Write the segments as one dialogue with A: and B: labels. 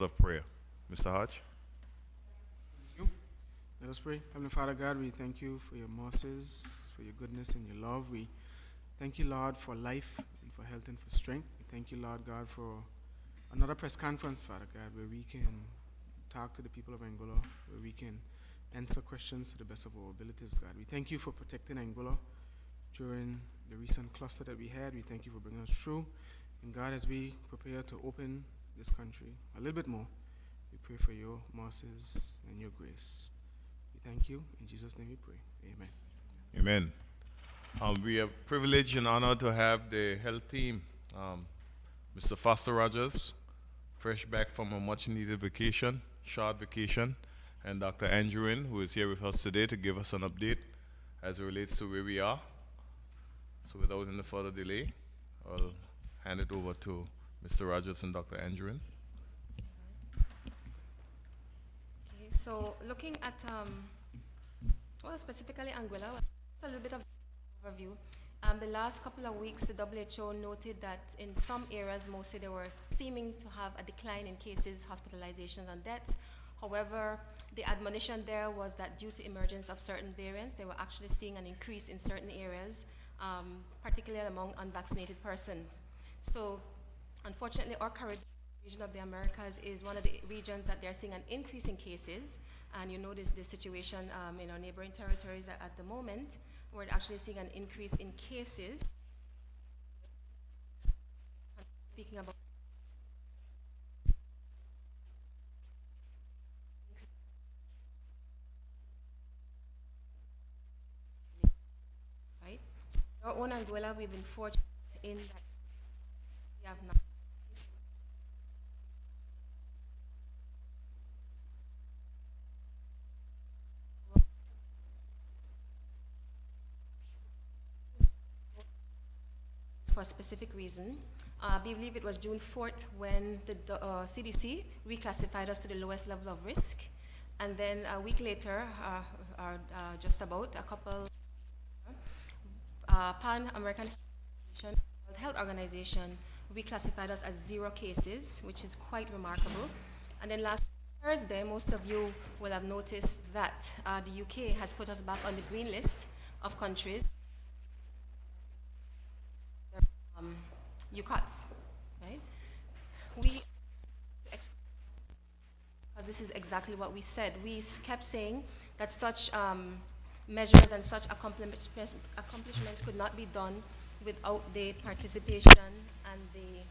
A: Of prayer. Mr. Hodge.
B: You. Let us pray. Heavenly Father God, we thank you for your mercies, for your goodness and your love. We thank you, Lord, for life and for health and for strength. We thank you, Lord God, for another press conference, Father God, where we can talk to the people of Angola, where we can answer questions to the best of our abilities, God. We thank you for protecting Angola during the recent cluster that we had. We thank you for bringing us through. And God, as we prepare to open this country a little bit more, we pray for your mercies and your grace. We thank you. In Jesus' name we pray. Amen.
A: Amen. We are privileged and honored to have the health team, Mr. Foster Rogers, fresh back from a much needed vacation, short vacation, and Dr. Andrewin, who is here with us today to give us an update as it relates to where we are. So without any further delay, I'll hand it over to Mr. Rogers and Dr. Andrewin.
C: Okay, so looking at, well, specifically Anguilla, it's a little bit of overview. The last couple of weeks, the WHO noted that in some areas, mostly they were seeming to have a decline in cases, hospitalizations, and deaths. However, the admonition there was that due to emergence of certain variants, they were actually seeing an increase in certain areas, particularly among unvaccinated persons. So, unfortunately, our Caribbean region of the Americas is one of the regions that they're seeing an increase in cases. And you notice the situation in our neighboring territories at the moment. We're actually seeing an increase in cases. Speaking about right? Our own Anguilla, we've been fortunate in that we have not for a specific reason. I believe it was June 4th when the CDC reclassified us to the lowest level of risk. And then a week later, just about a couple, Pan-American World Health Organization reclassified us as 0 cases, which is quite remarkable. And then last Thursday, most of you will have noticed that the UK has put us back on the green list of countries UCOTS, right? We, because this is exactly what we said. We kept saying that such measures and such accomplishments could not be done without the participation and the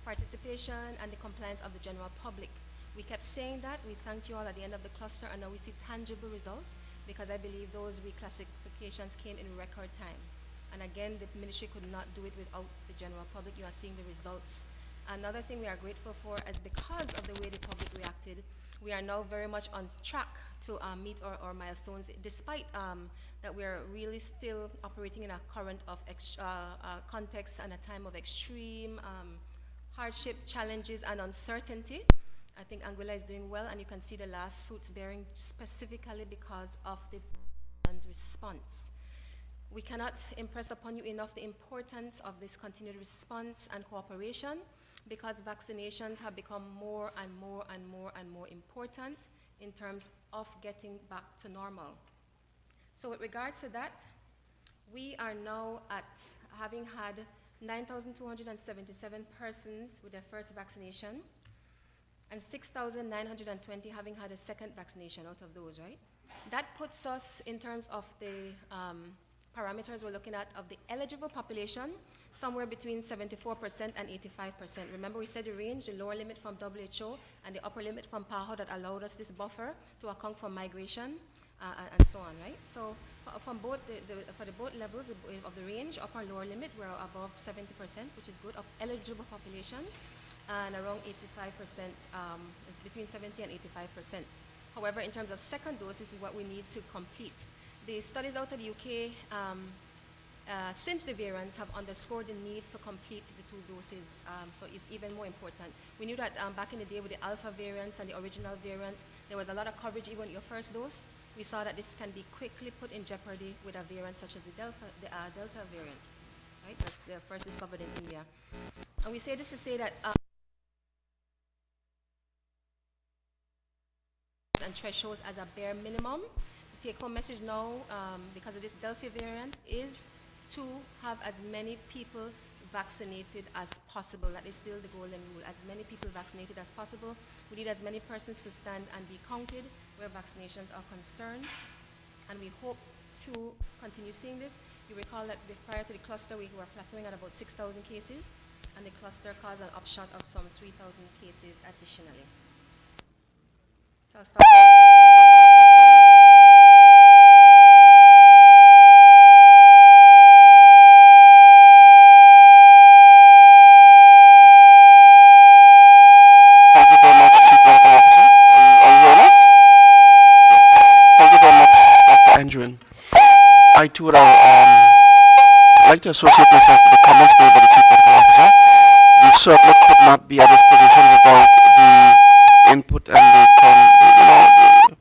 C: participation and the compliance of the general public. We kept saying that. We thanked you all at the end of the cluster, and now we see tangible results because I believe those reclassifications came in record time. And again, the ministry could not do it without the general public. You are seeing the results. Another thing we are grateful for is because of the way the public reacted, we are now very much on track to meet our milestones, despite that we are really still operating in a current of context and a time of extreme hardship, challenges, and uncertainty. I think Anguilla is doing well, and you can see the last fruits bearing specifically because of the response. We cannot impress upon you enough the importance of this continued response and cooperation because vaccinations have become more and more and more and more important in terms of getting back to normal. So with regards to that, we are now at having had 9,277 persons with their first vaccination and 6,920 having had a second vaccination out of those, right? That puts us in terms of the parameters we're looking at of the eligible population, somewhere between 74% and 85%. Remember we said the range, the lower limit from WHO and the upper limit from PAHO that allowed us this buffer to account for migration and so on, right? So from both for the both levels of the range, upper and lower limit, we're above 70%, which is good, of eligible population, and around 85%, is between 70 and 85%. However, in terms of second dose, this is what we need to complete. The studies out of the UK since the variants have underscored the need to complete the 2 doses, so it's even more important. We knew that back in the day with the alpha variants and the original variant, there was a lot of coverage even with your first dose. We saw that this can be quickly put in jeopardy with a variant such as the Delta variant, right? That's the first discovered in India. And we say this to say that possible. That is still the golden rule. As many people vaccinated as possible. We need as many persons to stand and be counted where vaccinations are concerned. And we hope to continue seeing this. You recall that prior to the cluster, we were plateauing at about 6,000 cases, and the cluster caused an upshot of some 3,000 cases additionally. So I'll start
D: Thank you very much, Chief Medical Officer. Are you hearing me? Thank you very much, Dr. Andrew. I too would like to associate myself with the comments made by the Chief Medical Officer. We certainly could not be at this position without the input and the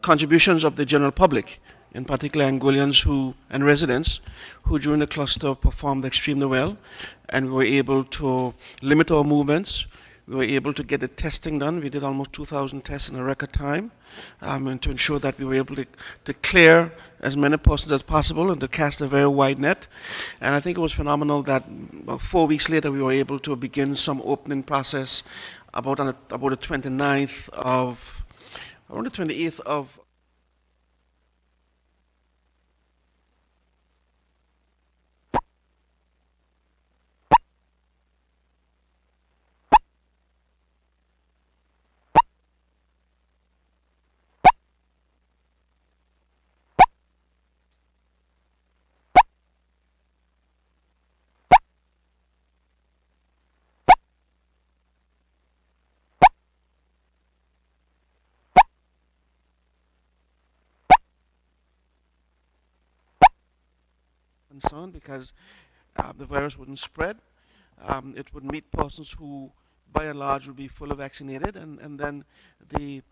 D: contributions of the general public, in particular Anguillians and residents who during the cluster performed extremely well, and we were able to limit our movements. We were able to get the testing done. We did almost 2,000 tests in a record time, and to ensure that we were able to clear as many persons as possible and to cast a very wide net. And I think it was phenomenal that about 4 weeks later we were able to begin some opening process about the 29th of, around the 28th of concerned because the virus wouldn't spread. It would meet persons who, by and large, would be fully vaccinated, and then the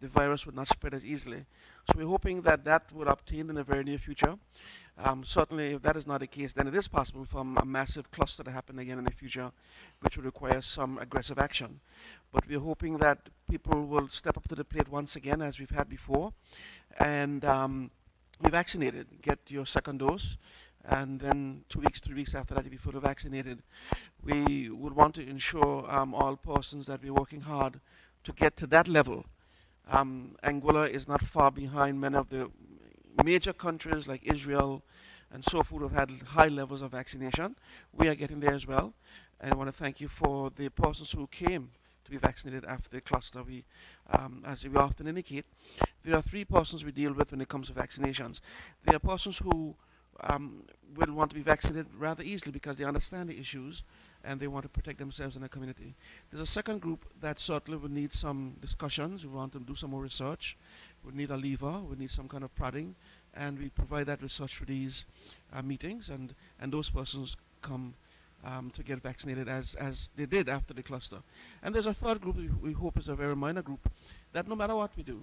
D: virus would not spread as easily. So we're hoping that that would obtain in the very near future. Certainly, if that is not the case, then it is possible for a massive cluster to happen again in the future, which would require some aggressive action. But we're hoping that people will step up to the plate once again, as we've had before, and be vaccinated, get your second dose, and then 2 weeks, 3 weeks after that, to be fully vaccinated. We would want to ensure all persons that we're working hard to get to that level. Anguilla is not far behind many of the major countries like Israel and so forth have had high levels of vaccination. We are getting there as well. And I want to thank you for the persons who came to be vaccinated after the cluster. As we often indicate, there are 3 persons we deal with when it comes to vaccinations. There are persons who will want to be vaccinated rather easily because they understand the issues and they want to protect themselves and their community. There's a second group that certainly would need some discussions. We want to do some more research. We need a lever. We need some kind of prodding, and we provide that research for these meetings, and those persons come to get vaccinated as they did after the cluster. And there's a third group we hope is a very minor group that no matter what we do,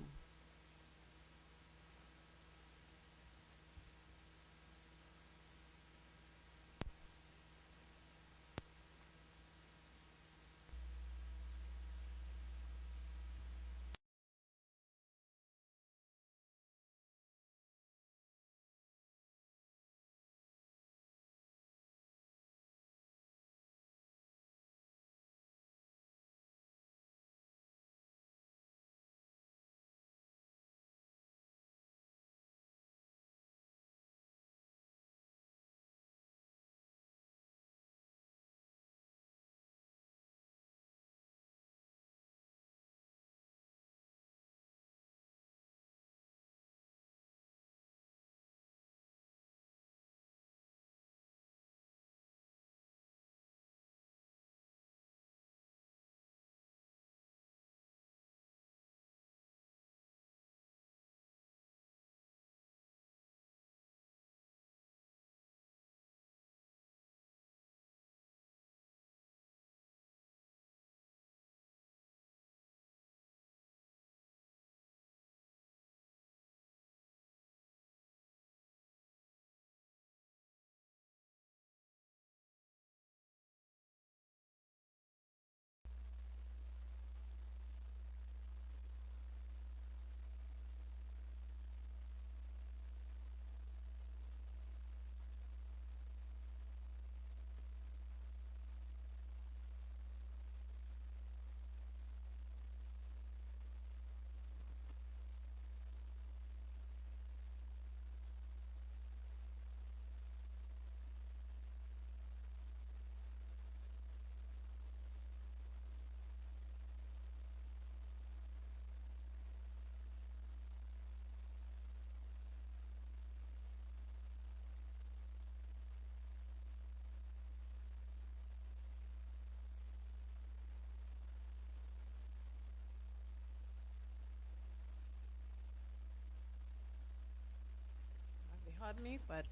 E: pardon me, but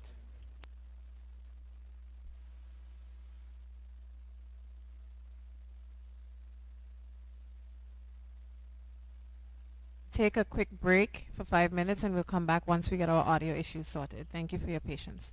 E: take a quick break for 5 minutes and we'll come back once we get our audio issues sorted. Thank you for your patience.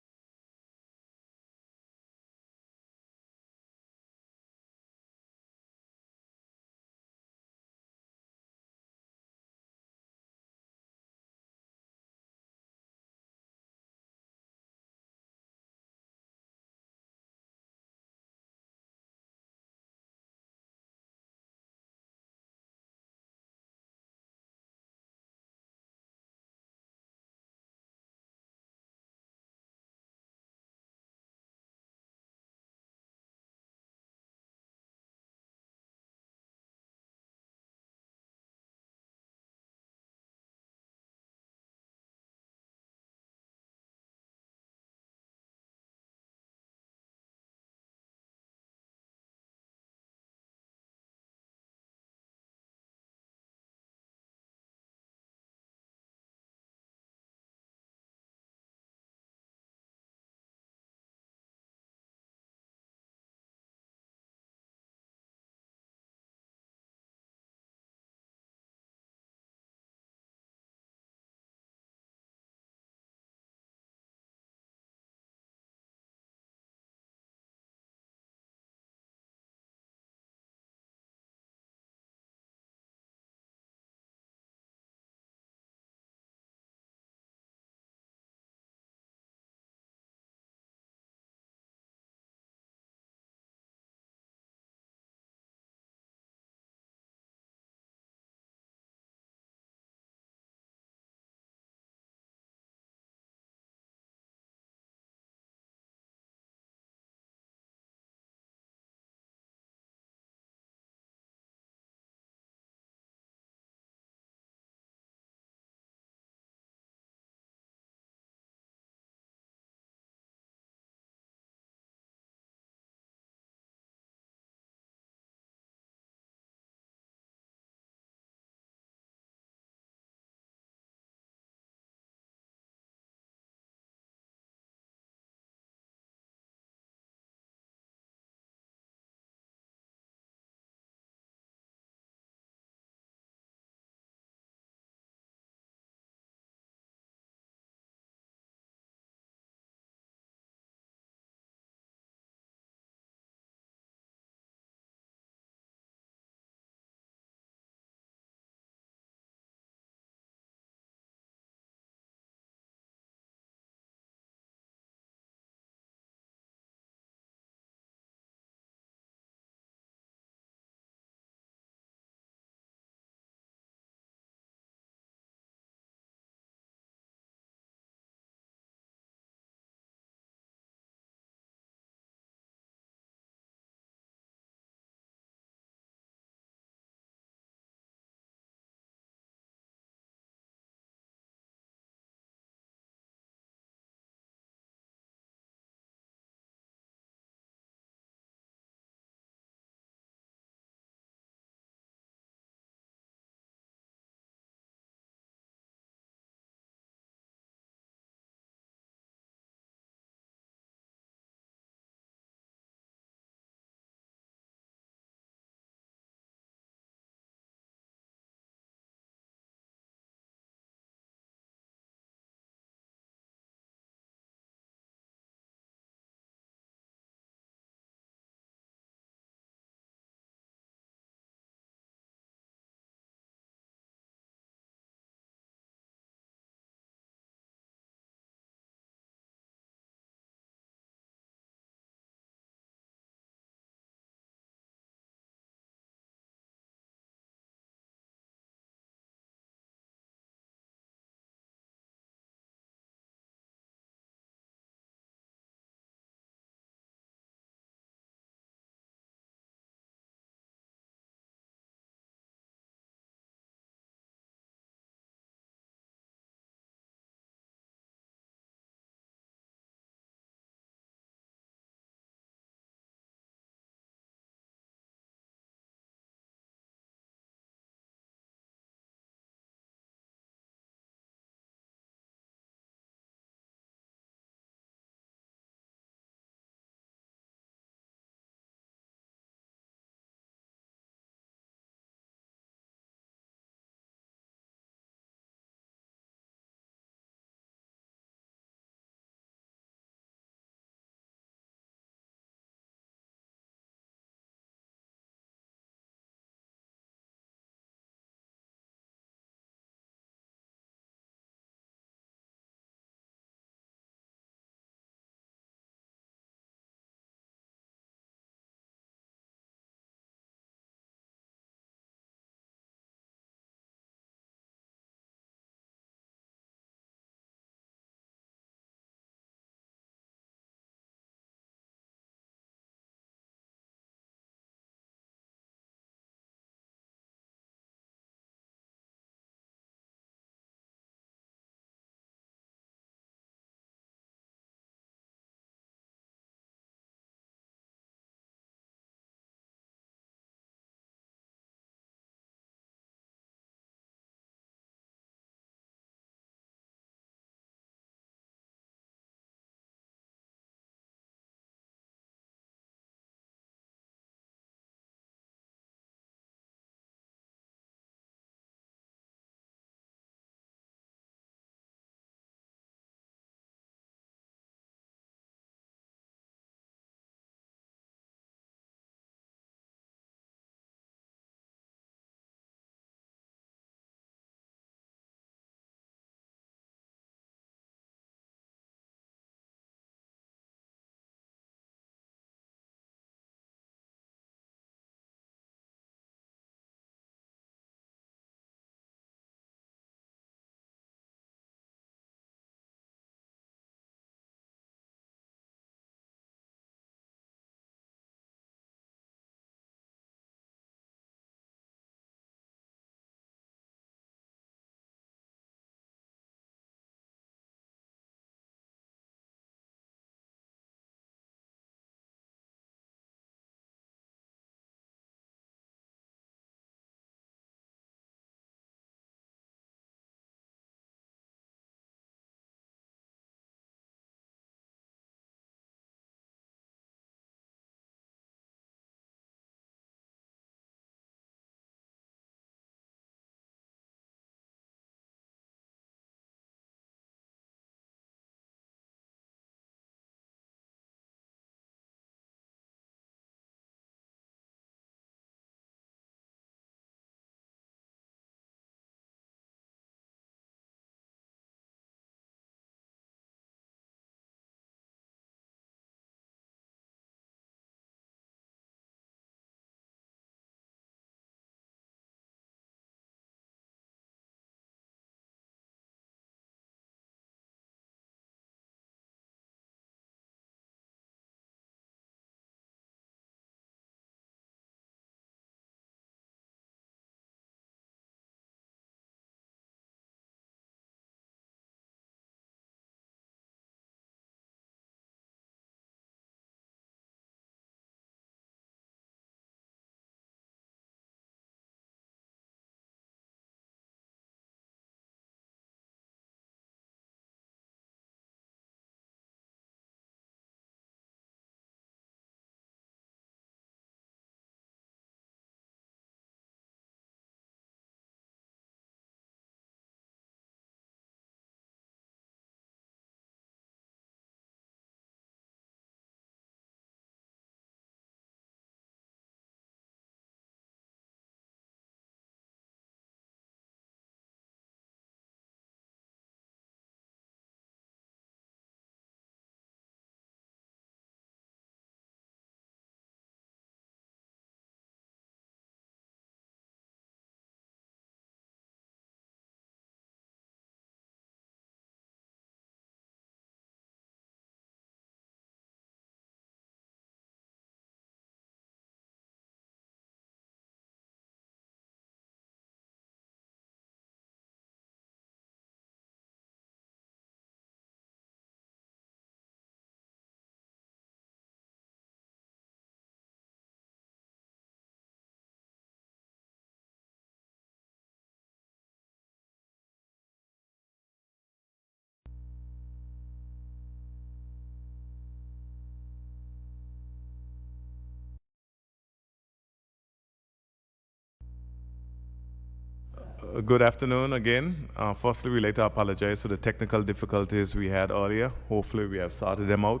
A: Good afternoon again. Firstly, we'd like to apologize for the technical difficulties we had earlier. Hopefully, we have sorted them out.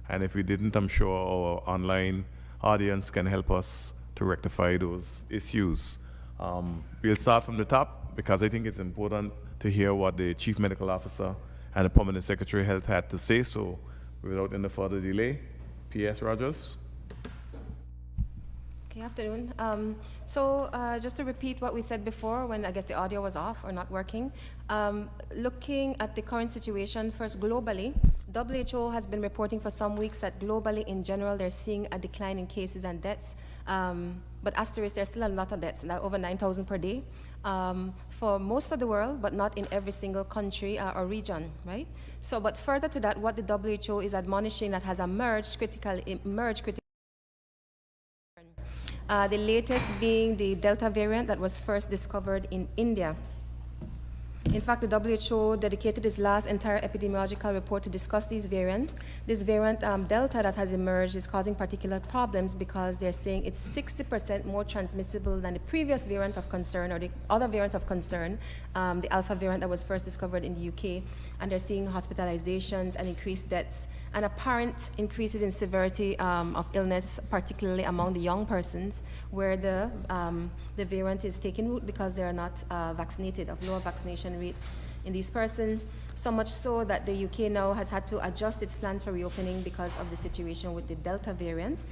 A: And if we didn't, I'm sure our online audience can help us to rectify those issues. We'll start from the top because I think it's important to hear what the Chief Medical Officer and the Permanent Secretary of Health had to say. So, without any further delay, P.S. Rogers.
C: Good afternoon. Just to repeat what we said before when I guess the audio was off or not working, looking at the current situation first globally, WHO has been reporting for some weeks that globally in general they're seeing a decline in cases and deaths. But asterisk, there's still a lot of deaths, like over 9,000 per day for most of the world, but not in every single country or region, right? So, but further to that, what the WHO is admonishing that has emerged critically. The latest being the Delta variant that was first discovered in India. In fact, the WHO dedicated its last entire epidemiological report to discuss these variants. This variant, Delta, that has emerged is causing particular problems because they're saying it's 60% more transmissible than the previous variant of concern or the other variant of concern, the Alpha variant that was first discovered in the UK. And they're seeing hospitalizations and increased deaths and apparent increases in severity of illness, particularly among the young persons, where the variant is taking root because they are not vaccinated, of lower vaccination rates in these persons, so much so that the UK now has had to adjust its plans for reopening because of the situation with the Delta variant.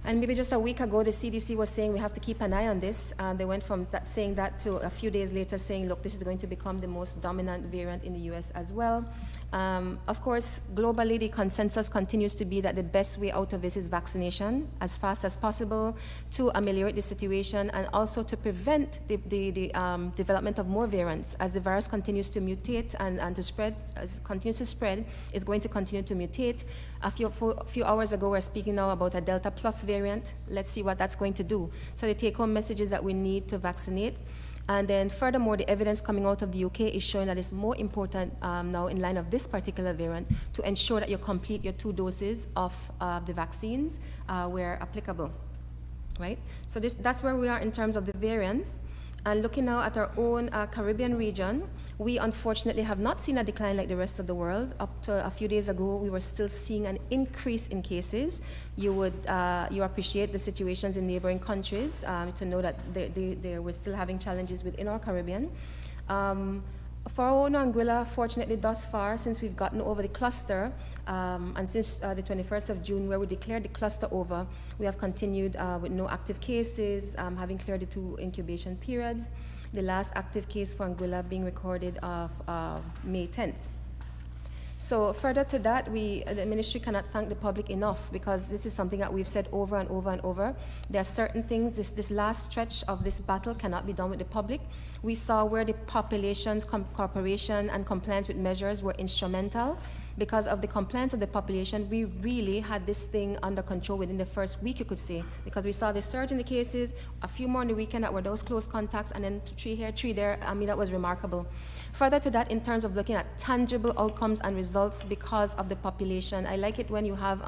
C: And maybe just a week ago, the CDC was saying we have to keep an eye on this. They went from saying that to a few days later saying, look, this is going to become the most dominant variant in the US as well. Of course, globally, the consensus continues to be that the best way out of this is vaccination as fast as possible to ameliorate the situation and also to prevent the development of more variants. As the virus continues to mutate and to spread, as it continues to spread, it's going to continue to mutate. A few hours ago, we we're speaking now about a Delta Plus variant. Let's see what that's going to do. So the take-home message is that we need to vaccinate. And then furthermore, the evidence coming out of the UK is showing that it's more important now in line of this particular variant to ensure that you complete your 2 doses of the vaccines where applicable, right? So that's where we are in terms of the variants. And looking now at our own Caribbean region, we unfortunately have not seen a decline like the rest of the world. Up to a few days ago, we were still seeing an increase in cases. You appreciate the situations in neighboring countries to know that they were still having challenges within our Caribbean. For our own Anguilla, fortunately thus far, since we've gotten over the cluster, and since the 21st of June, where we declared the cluster over, we have continued with no active cases, having cleared the 2 incubation periods. The last active case for Anguilla being recorded of May 10th. So further to that, the ministry cannot thank the public enough because this is something that we've said over and over and over. There are certain things, this last stretch of this battle cannot be done with the public. We saw where the population's cooperation and compliance with measures were instrumental. Because of the compliance of the population, we really had this thing under control within the first week, you could say, because we saw the surge in the cases, a few more on the weekend that were those close contacts, and then 3 here, 3 there. I mean, that was remarkable. Further to that, in terms of looking at tangible outcomes and results because of the population, I like it when you have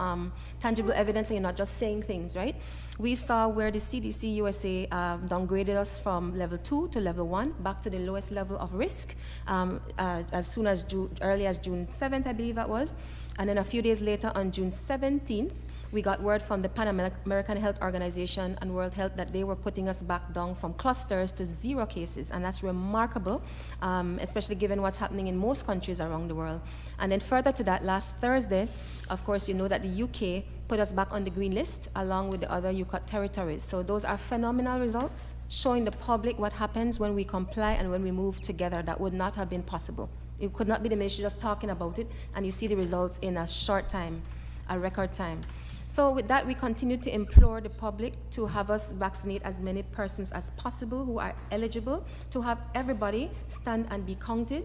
C: tangible evidence and you're not just saying things, right? We saw where the CDC USA downgraded us from level 2 to level 1, back to the lowest level of risk, as soon as early as June 7th, I believe that was. And then a few days later, on June 17th, we got word from the Pan American Health Organization and World Health that they were putting us back down from clusters to 0 cases. And that's remarkable, especially given what's happening in most countries around the world. And then further to that, last Thursday, of course, you know that the UK put us back on the green list along with the other UCOT territories. So those are phenomenal results, showing the public what happens when we comply and when we move together. That would not have been possible. It could not be the ministry just talking about it, and you see the results in a short time, a record time. So with that, we continue to implore the public to have us vaccinate as many persons as possible who are eligible, to have everybody stand and be counted.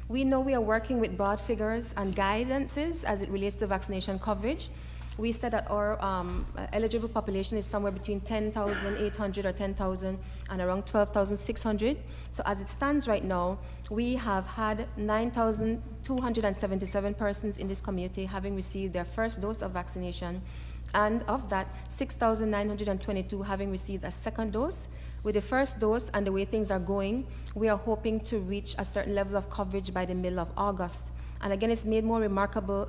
C: We know we are working with broad figures and guidances as it relates to vaccination coverage. We said that our eligible population is somewhere between 10,800 or 10,000 and around 12,600. So as it stands right now, we have had 9,277 persons in this community having received their first dose of vaccination. And of that, 6,922 having received a second dose. With the first dose and the way things are going, we are hoping to reach a certain level of coverage by the middle of August. And again, it's made more remarkable,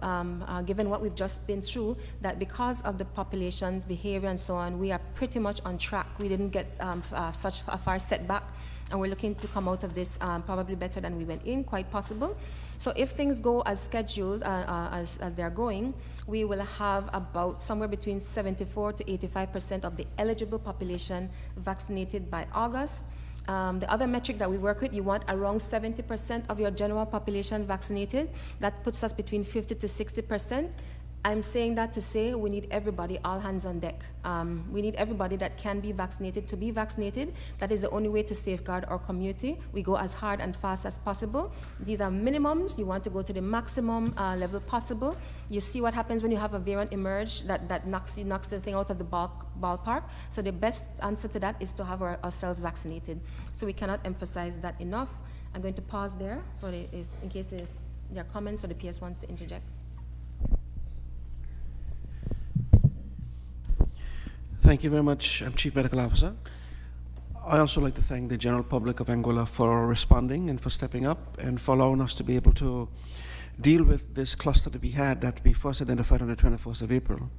C: given what we've just been through, that because of the population's behavior and so on, we are pretty much on track. We didn't get such a far setback, and we're looking to come out of this probably better than we went in, quite possible. So if things go as scheduled, as they're going, we will have about somewhere between 74 to 85% of the eligible population vaccinated by August. The other metric that we work with, you want around 70% of your general population vaccinated. That puts us between 50 to 60%. I'm saying that to say we need everybody, all hands on deck. We need everybody that can be vaccinated to be vaccinated. That is the only way to safeguard our community. We go as hard and fast as possible. These are minimums. You want to go to the maximum level possible. You see what happens when you have a variant emerge that knocks the thing out of the ballpark. So the best answer to that is to have ourselves vaccinated. So we cannot emphasize that enough. I'm going to pause there for in case there are comments or the PS wants to interject.
D: Thank you very much, Chief Medical Officer. I also like to thank the general public of Anguilla for responding and for stepping up and for allowing us to be able to deal with this cluster that we had that we first identified on the 21st of April.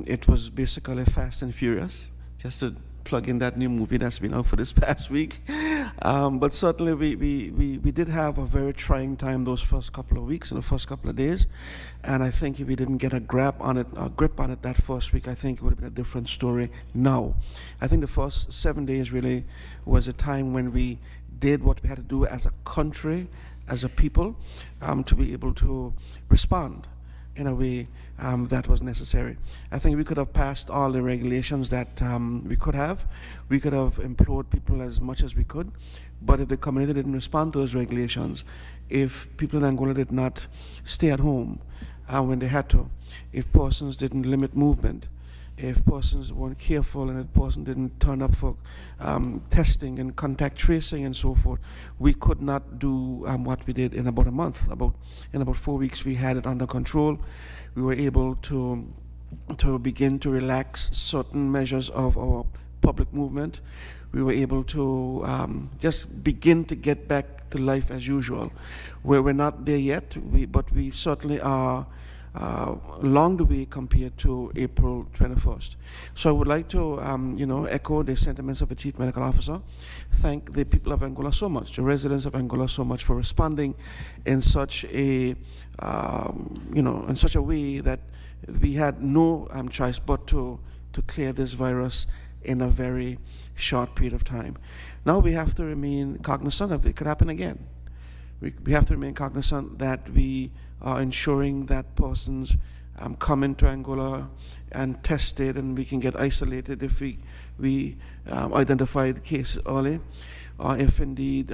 D: It was basically Fast and Furious, just to plug in that new movie that's been out for this past week. But certainly we did have a very trying time those first couple of weeks and the first couple of days. And I think if we didn't get a grip on it that first week, I think it would have been a different story now. I think the first 7 days really was a time when we did what we had to do as a country, as a people, to be able to respond in a way that was necessary. I think we could have passed all the regulations that we could have. We could have implored people as much as we could, but if the community didn't respond to those regulations, if people in Angola did not stay at home when they had to, if persons didn't limit movement, if persons weren't careful and if person didn't turn up for testing and contact tracing and so forth, we could not do what we did in about a month. In about 4 weeks, we had it under control. We were able to begin to relax certain measures of our public movement. We were able to just begin to get back to life as usual. Where we're not there yet, but we certainly are long the way compared to April 21st. So I would like to, echo the sentiments of the Chief Medical Officer. Thank the people of Angola so much, the residents of Angola so much for responding in such a, in such a way that we had no choice but to clear this virus in a very short period of time. Now we have to remain cognizant of it could happen again. We have to remain cognizant that we are ensuring that persons come into Angola and tested, and we can get isolated if we identify the case early, or if indeed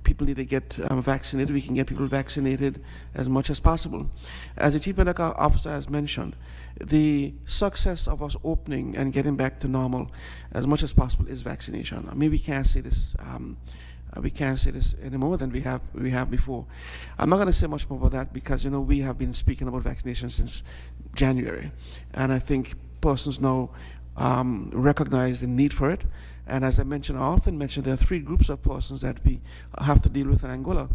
D: people need to get vaccinated, we can get people vaccinated as much as possible. As the Chief Medical Officer has mentioned, the success of us opening and getting back to normal as much as possible is vaccination. I mean, we can't say this. We can't say this any more than we have before. I'm not going to say much more about that because we have been speaking about vaccination since January, and I think persons now recognize the need for it. And as I mentioned, I often mention there are 3 groups of persons that we have to deal with in Angola.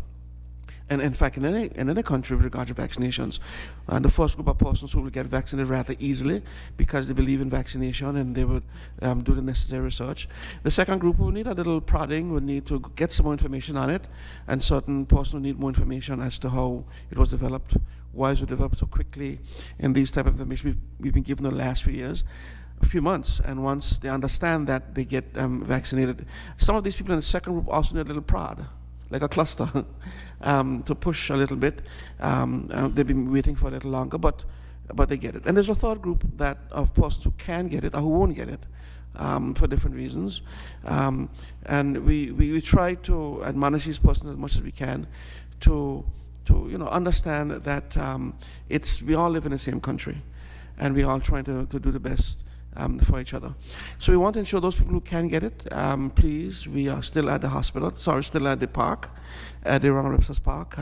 D: And in fact, in any country with regard to vaccinations, the first group of persons who will get vaccinated rather easily because they believe in vaccination and they would do the necessary research. The second group will need a little prodding, will need to get some more information on it, and certain persons will need more information as to how it was developed, why it was developed so quickly, and these type of information we've been given the last few years. A few months, and once they understand that, they get vaccinated. Some of these people in the second group also need a little prod, like a cluster, to push a little bit. They've been waiting for a little longer, but they get it. And there's a third group of persons who can get it or who won't get it for different reasons. And we try to admonish these persons as much as we can to understand that we all live in the same country, and we all trying to do the best for each other. So we want to ensure those people who can get it, please, we are still at the park, at the Ronald Webster's Park,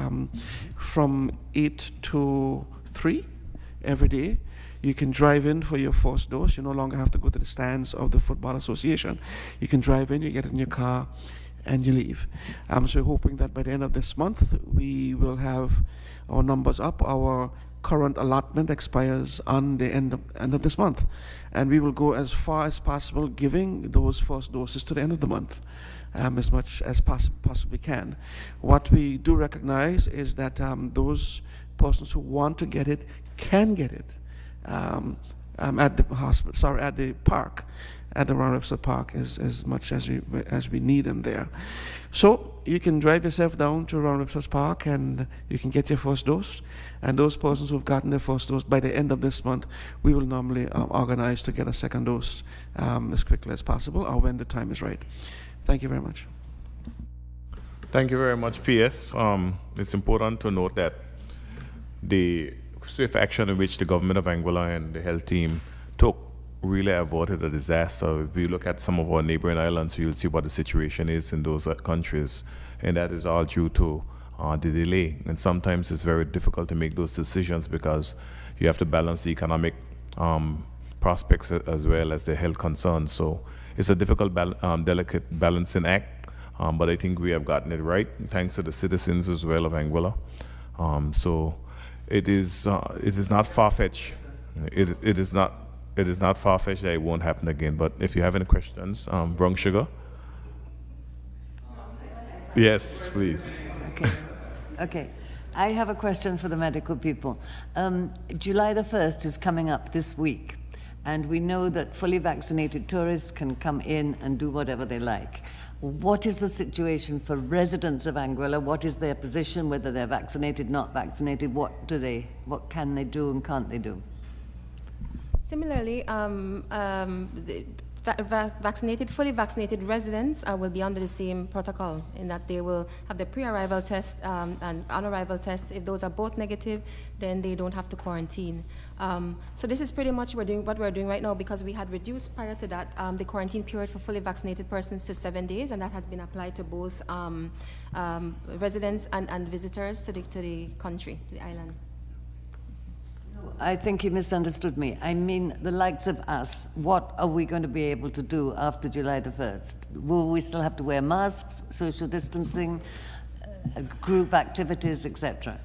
D: from 8 to 3 every day. You can drive in for your first dose. You no longer have to go to the stands of the Football Association. You can drive in, you get in your car, and you leave. So we're hoping that by the end of this month, we will have our numbers up. Our current allotment expires on the end of this month, and we will go as far as possible giving those first doses to the end of the month, as much as possibly can. What we do recognize is that those persons who want to get it can get it at the hospital. Sorry, at the park, at the Round Webster Park, as much as we need them there. So you can drive yourself down to Round Webster's Park and you can get your first dose. And those persons who've gotten their first dose by the end of this month, we will normally organize to get a second dose as quickly as possible or when the time is right. Thank you very much.
A: Thank you very much, PS. It's important to note that the swift action in which the government of Anguilla and the health team took really averted a disaster. If you look at some of our neighboring islands, you'll see what the situation is in those countries, and that is all due to the delay. And sometimes it's very difficult to make those decisions because you have to balance the economic prospects as well as the health concerns. So it's a difficult, delicate balancing act, but I think we have gotten it right, thanks to the citizens as well of Anguilla. So it is not far-fetched. It is not far-fetched that it won't happen again. But if you have any questions, Brown Sugar. Yes, please.
F: Okay. I have a question for the medical people. July the 1st is coming up this week, and we know that fully vaccinated tourists can come in and do whatever they like. What is the situation for residents of Anguilla? What is their position, whether they're vaccinated, not vaccinated? What can they do and can't they do?
C: Similarly, fully vaccinated residents will be under the same protocol in that they will have the pre-arrival test and on-arrival test. If those are both negative, then they don't have to quarantine. So this is pretty much what we're doing right now, because we had reduced prior to that the quarantine period for fully vaccinated persons to 7 days, and that has been applied to both residents and visitors to the country, the island.
F: I think you misunderstood me. I mean, the likes of us, what are we going to be able to do after July the 1st? Will we still have to wear masks, social distancing, group activities, etc.?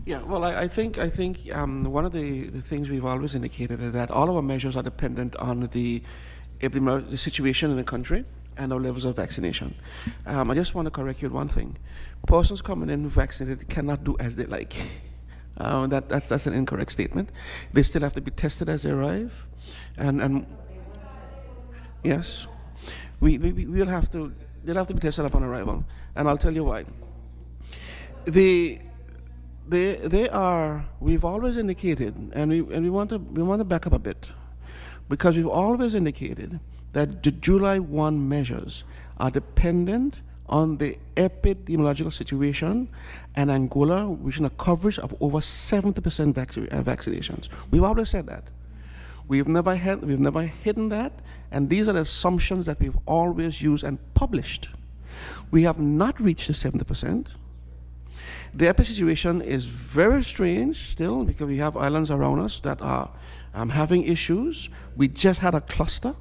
D: Yeah, well, I think one of the things we've always indicated is that all of our measures are dependent on the situation in the country and our levels of vaccination. I just want to correct you on one thing. Persons coming in vaccinated cannot do as they like. That's an incorrect statement. They still have to be tested as they arrive, and yes, they'll have to be tested upon arrival, and I'll tell you why. We've always indicated, and we want to back up a bit, because we've always indicated that the July 1 measures are dependent on the epidemiological situation and Angola reaching a coverage of over 70% vaccinations. We've always said that. We've never hidden that, and these are the assumptions that we've always used and published. We have not reached the 70%. The epi situation is very strange still, because we have islands around us that are having issues. We just had a cluster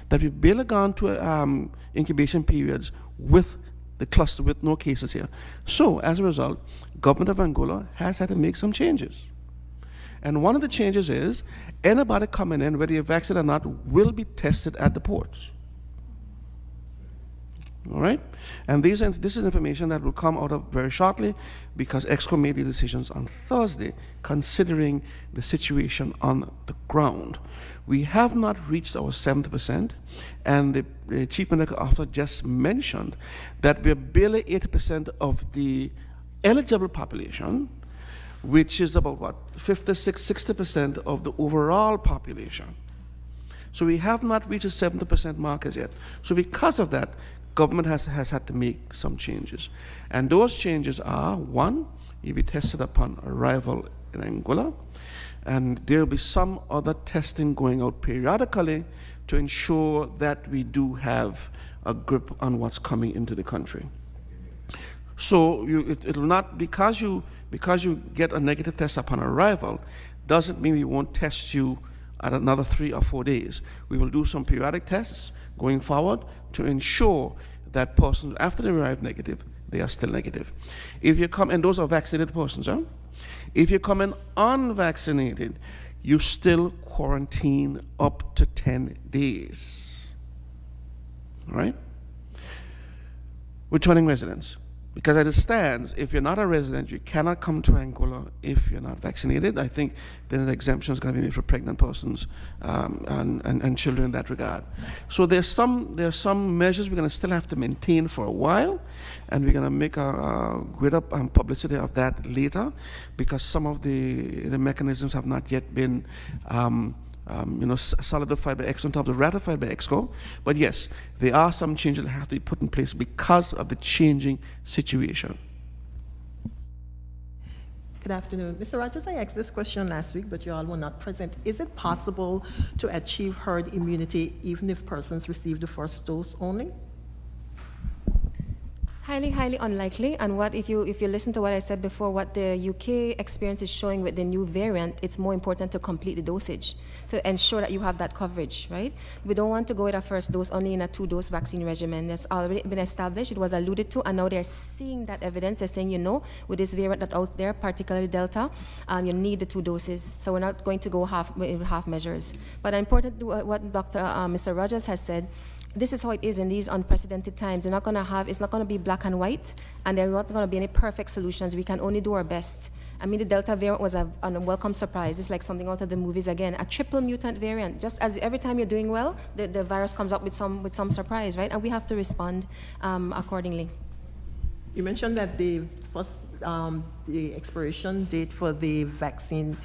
D: that we've barely gone to incubation periods with the cluster with no cases here. So as a result, government of Angola has had to make some changes. And one of the changes is anybody coming in, whether you're vaccinated or not, will be tested at the ports. All right? And this is information that will come out of very shortly, because EXCO made these decisions on Thursday, considering the situation on the ground. We have not reached our 70%, and the Chief Medical Officer just mentioned that we're barely 80% of the eligible population, which is about 60% of the overall population. So we have not reached a 70% mark as yet. So because of that, government has had to make some changes. And those changes are, one, you'll be tested upon arrival in Anguilla, and there'll be some other testing going out periodically to ensure that we do have a grip on what's coming into the country. So it'll not, because you get a negative test upon arrival, doesn't mean we won't test you at another 3 or 4 days. We will do some periodic tests going forward to ensure that persons, after they arrive negative, they are still negative. If you come, and those are vaccinated persons, huh? If you come in unvaccinated, you still quarantine up to 10 days. All right? Returning residents. Because as it stands, if you're not a resident, you cannot come to Angola if you're not vaccinated. I think then an exemption is going to be made for pregnant persons and children in that regard. So there's some measures we're going to still have to maintain for a while, and we're going to make a greater publicity of that later, because some of the mechanisms have not yet been solidified by EXCO in terms of ratified by EXCO. But yes, there are some changes that have to be put in place because of the changing situation.
G: Good afternoon. Mr. Rogers, I asked this question last week, but you all were not present. Is it possible to achieve herd immunity even if persons receive the first dose only?
C: Highly, highly unlikely. And what if you listen to what I said before, what the UK experience is showing with the new variant, it's more important to complete the dosage to ensure that you have that coverage, right? We don't want to go with a first dose only in a 2-dose vaccine regimen. That's already been established. It was alluded to, and now they're seeing that evidence. They're saying, with this variant that's out there, particularly Delta, you need the 2 doses. So we're not going to go half measures. But important, what Mr. Rogers has said, this is how it is in these unprecedented times. It's not going to be black and white, and there are not going to be any perfect solutions. We can only do our best. I mean, the Delta variant was a welcome surprise. It's like something out of the movies again. A triple mutant variant. Just as every time you're doing well, the virus comes up with some surprise, right? And we have to respond accordingly.
G: You mentioned that the expiration date for the vaccine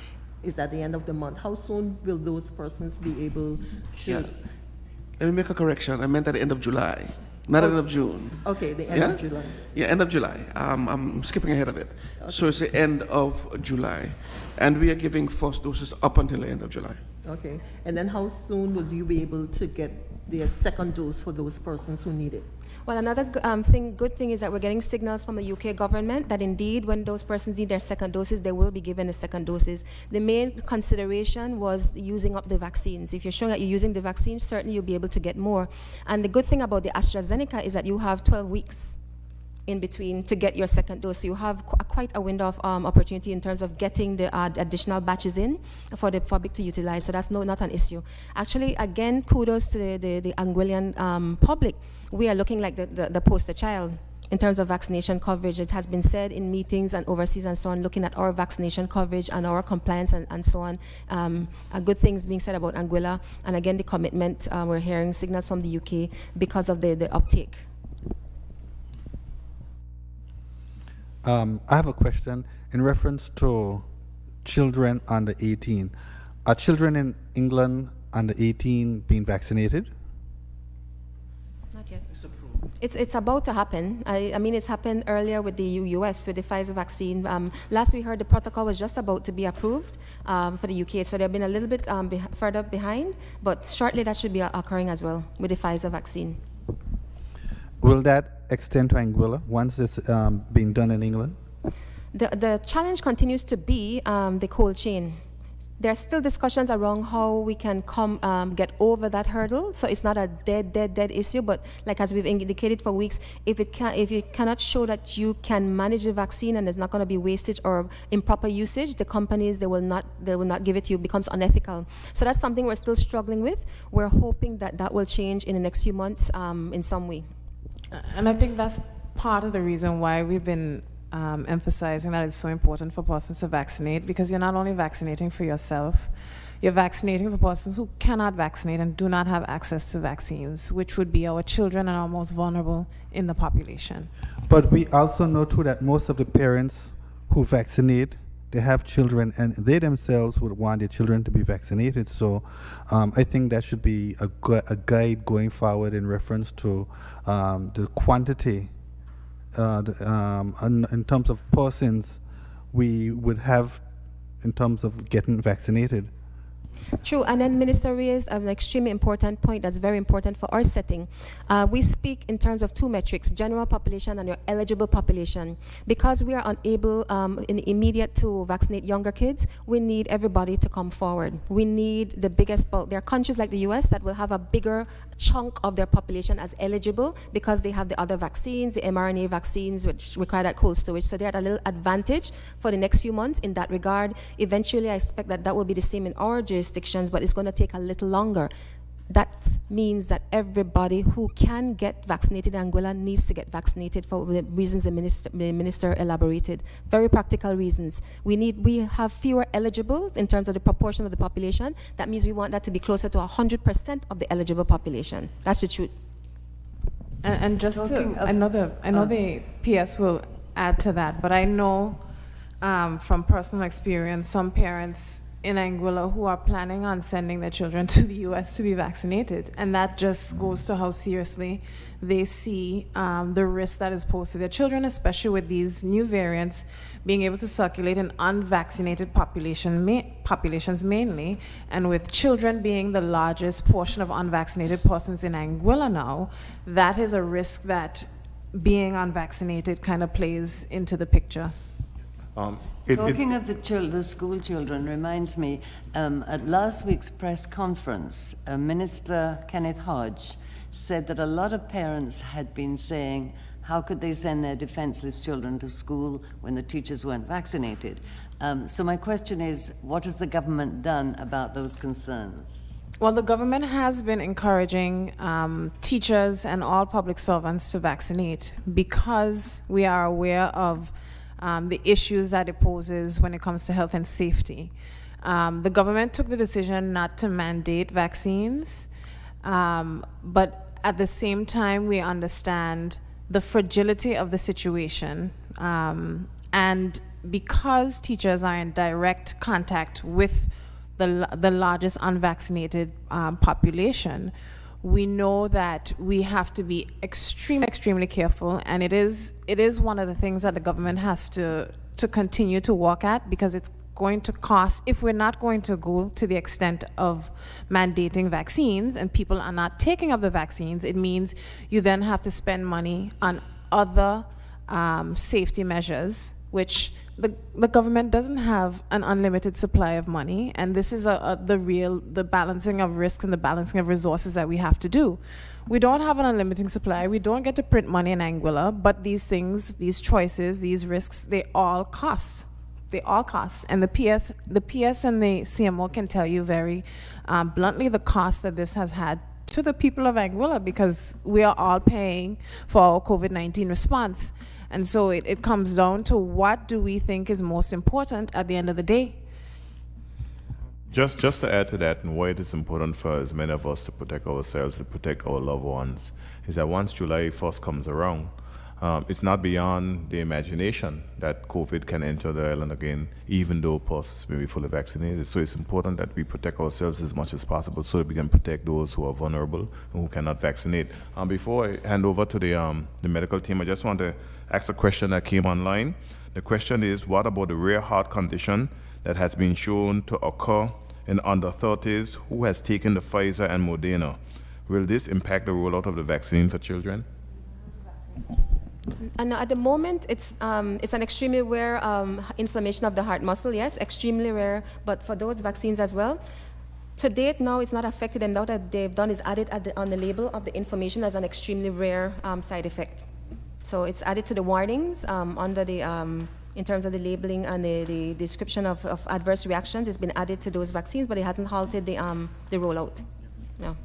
G: is at the end of the month. How soon will those persons be able to?
D: Yeah. Let me make a correction. I meant at the end of July, not at the end of June.
G: Okay, the end of July.
D: Yeah, end of July. I'm skipping ahead of it. Okay. So it's the end of July. And we are giving first doses up until the end of July.
G: Okay. And then how soon will you be able to get their second dose for those persons who need it?
C: Well, another good thing is that we're getting signals from the UK government that indeed when those persons need their second doses, they will be given the second doses. The main consideration was using up the vaccines. If you're showing that you're using the vaccine, certainly you'll be able to get more. And the good thing about the AstraZeneca is that you have 12 weeks in between to get your second dose. So you have quite a window of opportunity in terms of getting the additional batches in for the public to utilize. So that's not an issue. Actually, again, kudos to the Anguillan public. We are looking like the poster child in terms of vaccination coverage. It has been said in meetings and overseas and so on, looking at our vaccination coverage and our compliance and so on. Good things being said about Anguilla. And again, the commitment, we're hearing signals from the UK because of the uptake.
H: I have a question in reference to children under 18. Are children in England under 18 being vaccinated?
C: Not yet. It's about to happen. I mean, it's happened earlier with the US, with the Pfizer vaccine. Last we heard the protocol was just about to be approved for the UK, so they've been a little bit further behind, but shortly that should be occurring as well with the Pfizer vaccine.
H: Will that extend to Anguilla once it's being done in England?
C: The challenge continues to be the cold chain. There are still discussions around how we can get over that hurdle. So it's not a dead issue, but like as we've indicated for weeks, if you cannot show that you can manage the vaccine and there's not going to be wastage or improper usage, the companies they will not give it to you. It becomes unethical. So that's something we're still struggling with. We're hoping that will change in the next few months in some way.
E: And I think that's part of the reason why we've been emphasizing that it's so important for persons to vaccinate, because you're not only vaccinating for yourself, you're vaccinating for persons who cannot vaccinate and do not have access to vaccines, which would be our children and our most vulnerable in the population.
H: But we also know too that most of the parents who vaccinate, they have children and they themselves would want their children to be vaccinated. So I think that should be a guide going forward in reference to the quantity in terms of persons we would have in terms of getting vaccinated
C: True, and then Minister raised an extremely important point that's very important for our setting. We speak in terms of two metrics, general population and your eligible population. Because we are unable in the immediate to vaccinate younger kids, we need everybody to come forward. We need the biggest bulk. There are countries like the US that will have a bigger chunk of their population as eligible because they have the other vaccines, the mRNA vaccines, which require that cold storage. So they're at a little advantage for the next few months in that regard. Eventually, I expect that that will be the same in our jurisdictions, but it's going to take a little longer. That means that everybody who can get vaccinated in Anguilla needs to get vaccinated for the reasons the minister elaborated. Very practical reasons. We have fewer eligibles in terms of the proportion of the population. That means we want that to be closer to 100% of the eligible population. That's the truth.
E: And just I know the PS will add to that, but I know from personal experience, some parents in Anguilla who are planning on sending their children to the US to be vaccinated. And that just goes to how seriously they see the risk that is posed to their children, especially with these new variants being able to circulate in unvaccinated populations mainly, and with children being the largest portion of unvaccinated persons in Anguilla now, that is a risk that being unvaccinated kind of plays into the picture.
F: Talking of the school children reminds me, at last week's press conference, Minister Kenneth Hodge said that a lot of parents had been saying, how could they send their defenseless children to school when the teachers weren't vaccinated? So my question is, what has the government done about those concerns?
E: Well, the government has been encouraging teachers and all public servants to vaccinate because we are aware of the issues that it poses when it comes to health and safety. The government took the decision not to mandate vaccines, but at the same time, we understand the fragility of the situation. And because teachers are in direct contact with the largest unvaccinated population, we know that we have to be extremely careful, and it is one of the things that the government has to continue to work at, because it's going to cost, if we're not going to go to the extent of mandating vaccines and people are not taking up the vaccines, it means you then have to spend money on other safety measures, which the government doesn't have an unlimited supply of money, and this is the balancing of risk and the balancing of resources that we have to do. We don't have an unlimited supply. We don't get to print money in Anguilla, but these things, these choices, these risks, they all cost. They all cost. And the PS and the CMO can tell you very bluntly the cost that this has had to the people of Anguilla, because we are all paying for our COVID-19 response. And so it comes down to, what do we think is most important at the end of the day?
A: Just to add to that, and why it is important for as many of us to protect ourselves, to protect our loved ones, is that once July 1st comes around, it's not beyond the imagination that COVID can enter the island again, even though persons may be fully vaccinated. So it's important that we protect ourselves as much as possible so that we can protect those who are vulnerable and who cannot vaccinate. Before I hand over to the medical team, I just want to ask a question that came online. The question is, what about the rare heart condition that has been shown to occur in under 30s who has taken the Pfizer and Moderna? Will this impact the rollout of the vaccine for children?
C: And at the moment, it's an extremely rare inflammation of the heart muscle, yes, extremely rare, but for those vaccines as well. To date, now it's not affected, and now that they've done is added on the label of the information as an extremely rare side effect. So it's added to the warnings under the, in terms of the labeling and the description of adverse reactions. It's been added to those vaccines, but it hasn't halted the rollout. No.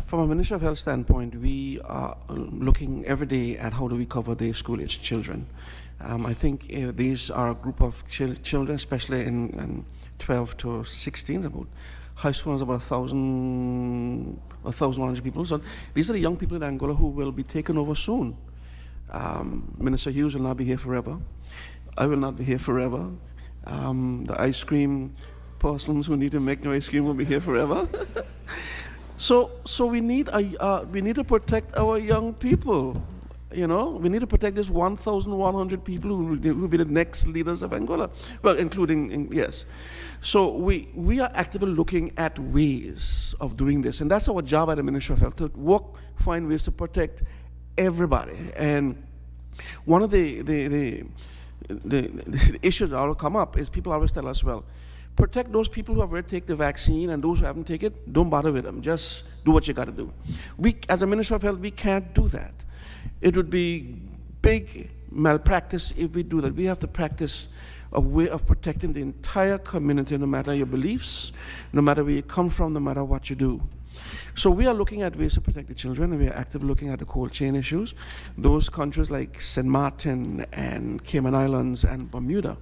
D: From a Ministry of Health standpoint, we are looking every day at how do we cover the school-aged children. I think these are a group of children, especially in 12 to 16, about high school is about 1,100 people. So these are the young people in Angola who will be taken over soon. Minister Hughes will not be here forever. I will not be here forever. The ice cream persons who need to make no ice cream will be here forever. So we need to protect our young people. You know, we need to protect these 1,100 people who will be the next leaders of Angola. Well, including, yes. So we are actively looking at ways of doing this. And that's our job at the Ministry of Health, to find ways to protect everybody. And one of the issues that will come up is people always tell us, well, protect those people who have already taken the vaccine, and those who haven't taken it, don't bother with them. Just do what you got to do. We, as a Ministry of Health, we can't do that. It would be big malpractice if we do that. We have to practice a way of protecting the entire community, no matter your beliefs, no matter where you come from, no matter what you do. So we are looking at ways to protect the children, and we are actively looking at the cold chain issues. Those countries like St. Martin and Cayman Islands and Bermuda,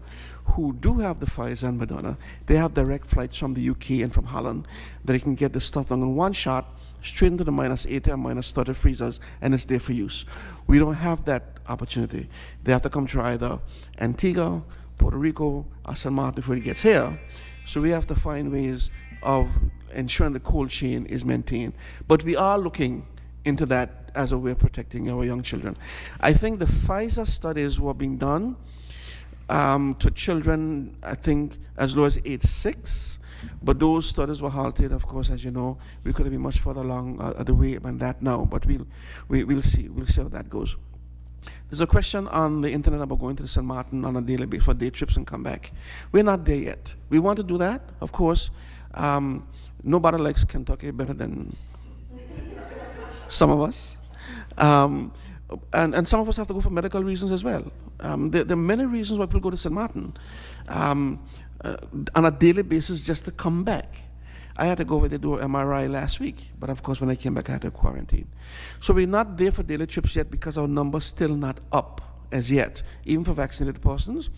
D: who do have the Pfizer and Moderna, they have direct flights from the UK and from Holland that they can get the stuff done in one shot, straight into the -80 and -30 freezers, and it's there for use. We don't have that opportunity. They have to come through either Antigua, Puerto Rico, or St. Martin before it gets here. So we have to find ways of ensuring the cold chain is maintained. But we are looking into that as a way of protecting our young children. I think the Pfizer studies were being done to children, I think, as low as age 6. But those studies were halted, of course, as you know. We could have been much further along the way than that now, but we'll see. We'll see how that goes. There's a question on the internet about going to the St. Martin on a daily basis for day trips and come back. We're not there yet. We want to do that, of course. Nobody likes Kentucky better than some of us. And some of us have to go for medical reasons as well. There are many reasons why people go to St. Martin on a daily basis just to come back. I had to go over there to do an MRI last week, but of course when I came back I had to quarantine. So we're not there for daily trips yet because our number's still not up as yet, even for vaccinated persons.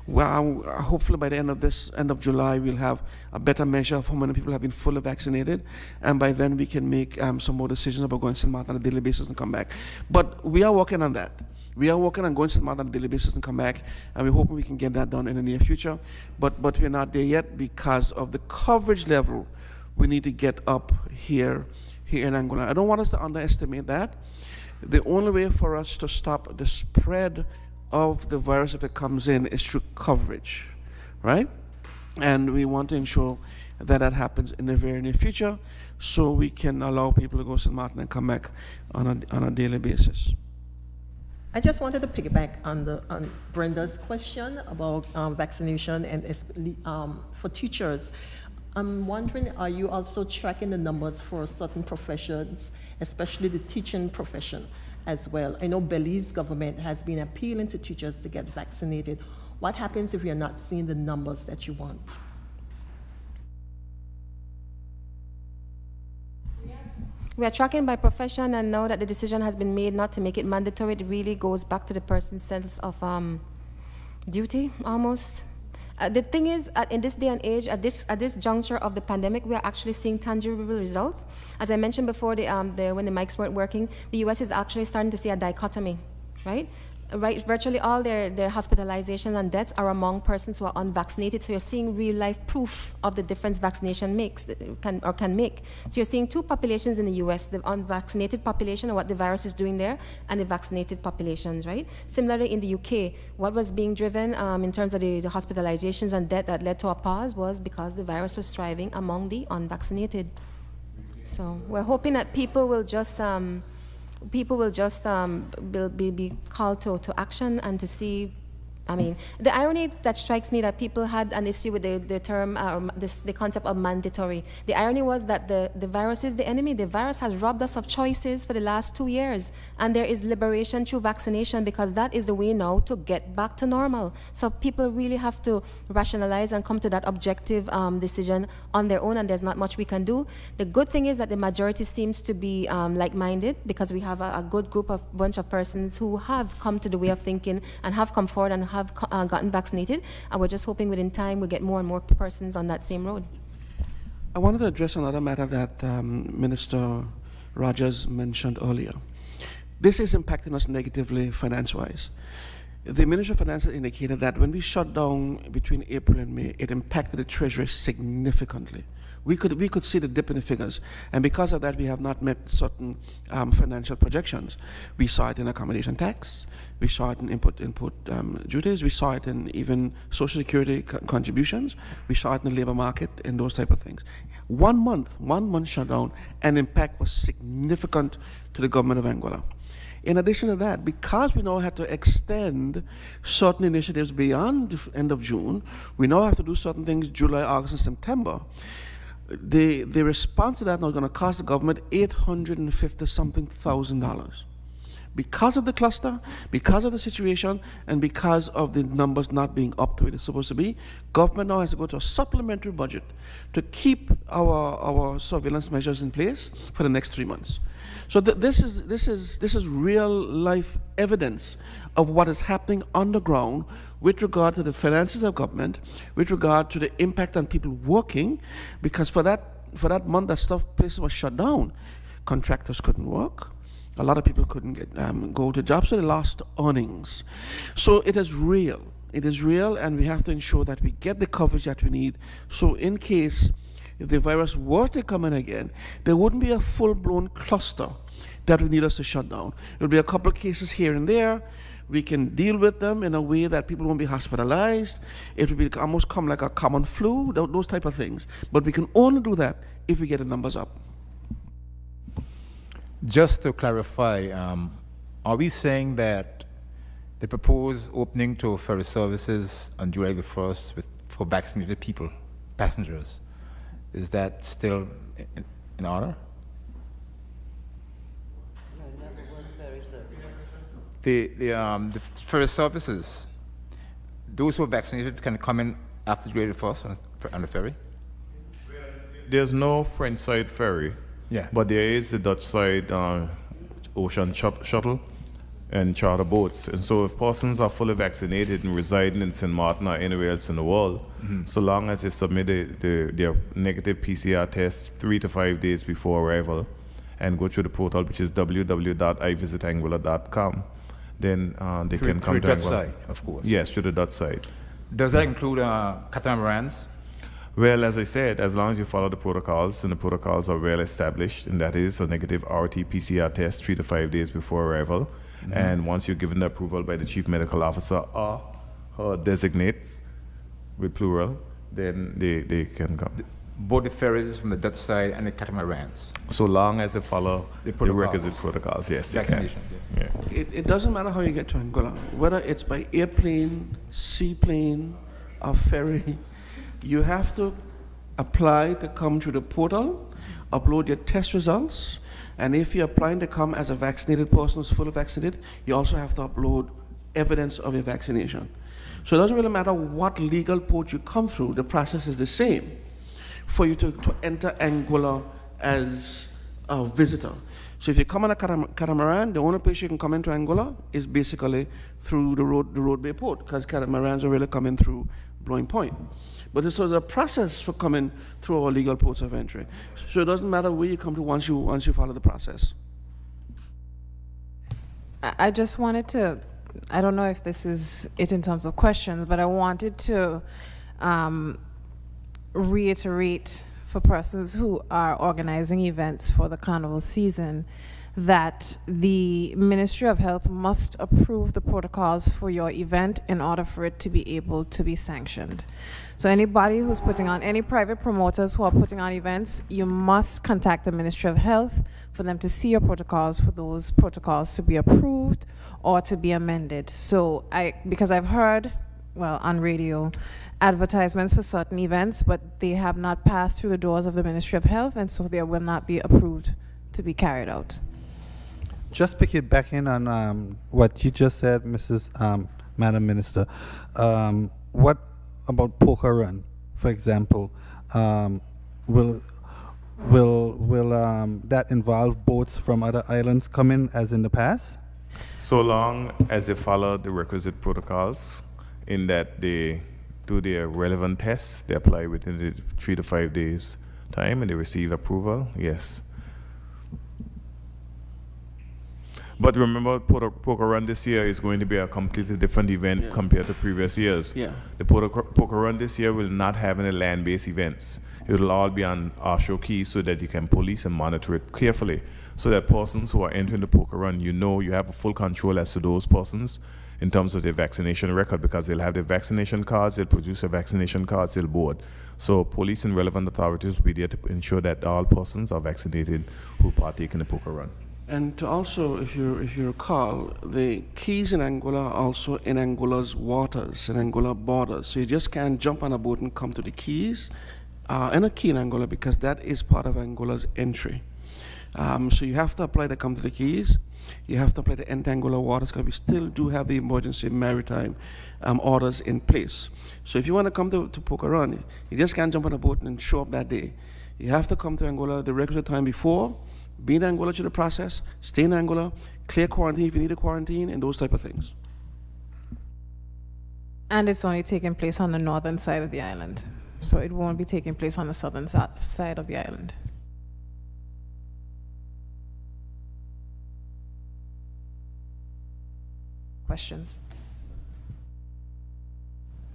D: Well, hopefully by the end of July, we'll have a better measure of how many people have been fully vaccinated, and by then we can make some more decisions about going to St. Martin on a daily basis and come back. But we are working on that. We are working on going to St. Martin on a daily basis and come back, and we're hoping we can get that done in the near future. But we're not there yet because of the coverage level we need to get up here in Angola. I don't want us to underestimate that. The only way for us to stop the spread of the virus if it comes in is through coverage, right? And we want to ensure that that happens in the very near future so we can allow people to go to St. Martin and come back on a daily basis.
G: I just wanted to piggyback on Brenda's question about vaccination and for teachers. I'm wondering, are you also tracking the numbers for certain professions, especially the teaching profession as well? I know Belize government has been appealing to teachers to get vaccinated. What happens if you're not seeing the numbers that you want?
C: We are tracking by profession, and now that the decision has been made not to make it mandatory, it really goes back to the person's sense of duty, almost. The thing is, in this day and age, at this juncture of the pandemic, we are actually seeing tangible results. As I mentioned before, when the mics weren't working, the U.S. is actually starting to see a dichotomy, right? Virtually all their hospitalizations and deaths are among persons who are unvaccinated. So you're seeing real life proof of the difference vaccination can make. So you're seeing two populations in the U.S., the unvaccinated population and what the virus is doing there, and the vaccinated populations, right? Similarly in the UK, what was being driven in terms of the hospitalizations and death that led to a pause was because the virus was thriving among the unvaccinated. So we're hoping that people will just be called to action and to see. I mean, the irony that strikes me that people had an issue with the term, the concept of mandatory. The irony was that the virus is the enemy. The virus has robbed us of choices for the last 2 years, and there is liberation through vaccination because that is the way now to get back to normal. So people really have to rationalize and come to that objective decision on their own, and there's not much we can do. The good thing is that the majority seems to be like-minded because we have a good bunch of persons who have come to the way of thinking and have come forward and have gotten vaccinated, and we're just hoping within time we get more and more persons on that same road.
D: I wanted to address another matter that Minister Rogers mentioned earlier. This is impacting us negatively finance-wise. The Minister of Finance indicated that when we shut down between April and May, it impacted the Treasury significantly. we could see the dip in the figures. And because of that, we have not met certain financial projections. We saw it in accommodation tax, we saw it in input duties, we saw it in even social security contributions, we saw it in the labor market and those type of things. 1 month shutdown, and impact was significant to the government of Anguilla. In addition to that, because we now had to extend certain initiatives beyond the end of June, we now have to do certain things July, August, and September. The response to that now is going to cost the government $850-something thousand. Because of the cluster, because of the situation, and because of the numbers not being up to where it's supposed to be, government now has to go to a supplementary budget to keep our surveillance measures in place for the next 3 months. So this is real life evidence of what is happening on the ground with regard to the finances of government, with regard to the impact on people working, because for that month that places was shut down, contractors couldn't work. A lot of people couldn't go to jobs, so they lost earnings. So it is real. It is real, and we have to ensure that we get the coverage that we need. So in case if the virus were to come in again, there wouldn't be a full-blown cluster that would need us to shut down. It would be a couple of cases here and there. We can deal with them in a way that people won't be hospitalized. It would be almost come like a common flu, those type of things. But we can only do that if we get the numbers up.
I: Just to clarify, are we saying that the proposed opening to ferry services on July the 1st for vaccinated people, passengers, is that still in order?
F: No, it never was ferry services.
I: The ferry services, those who are vaccinated can come in after July the 1st on the ferry?
A: There's no French side ferry.
I: Yeah.
A: But there is the Dutch side ocean shuttle and charter boats. And so if persons are fully vaccinated and residing in St. Martin or anywhere else in the world, so long as they submit their negative PCR test 3 to 5 days before arrival and go through the portal, which is www.ivisitangula.com, then they can come
I: to the
A: to
I: Dutch
A: Anguilla.
I: side, of course.
A: Yes, to the Dutch side.
I: Does that include catamarans?
A: Well, as I said, as long as you follow the protocols, and the protocols are well established, and that is a negative RT-PCR test 3 to 5 days before arrival, and once you're given the approval by the chief medical officer or her designates, with plural, then they can come.
I: Both the ferries from the Dutch side and the catamarans.
A: So long as they follow the
I: protocols.
A: requisite protocols, yes, they can.
I: Vaccination.
A: Yeah.
D: It doesn't matter how you get to Anguilla, whether it's by airplane, seaplane, or ferry. You have to apply to come through the portal, upload your test results, and if you're applying to come as a vaccinated person who's fully vaccinated, you also have to upload evidence of your vaccination. So it doesn't really matter what legal port you come through, the process is the same for you to enter Anguilla as a visitor. So if you come on a catamaran, the only place you can come into Anguilla is basically through the roadway port, because catamarans are really coming through Blowing Point. But this was a process for coming through our legal ports of entry. So it doesn't matter where you come to once you follow the process.
E: I just wanted to, I don't know if this is it in terms of questions, but I wanted to reiterate for persons who are organizing events for the carnival season that the Ministry of Health must approve the protocols for your event in order for it to be able to be sanctioned. So anybody who's putting on, any private promoters who are putting on events, you must contact the Ministry of Health for them to see your protocols, for those protocols to be approved or to be amended. So because I've heard, well, on radio, advertisements for certain events, but they have not passed through the doors of the Ministry of Health, and so they will not be approved to be carried out.
H: Just pick it back in on what you just said, Mrs. Madam Minister. What about Poker Run, for example? Will that involve boats from other islands coming as in the past?
A: So long as they follow the requisite protocols, in that they do their relevant tests, they apply within the 3 to 5 days time, and they receive approval, yes. But remember, Poker Run this year is going to be a completely different event compared to previous years.
D: Yeah.
A: The Poker Run this year will not have any land-based events. It will all be on offshore keys so that you can police and monitor it carefully, so that persons who are entering the poker run, you have a full control as to those persons in terms of their vaccination record, because they'll have their vaccination cards, they'll produce their vaccination cards, they'll board. So police and relevant authorities will be there to ensure that all persons are vaccinated who partake in the poker run.
D: And to also, if you recall, the keys in Anguilla are also in Anguilla's waters, in Anguilla borders. So you just can't jump on a boat and come to the keys and a key in Anguilla, because that is part of Anguilla's entry. So you have to apply to come to the keys. You have to apply to enter Anguilla waters, because we still do have the emergency maritime orders in place. So if you want to come to Poker Run, you just can't jump on a boat and show up that day. You have to come to Anguilla the regular time before, be in Anguilla through the process, stay in Anguilla, clear quarantine if you need a quarantine, and those type of things.
E: And it's only taking place on the northern side of the island. So it won't be taking place on the southern side of the island. Questions?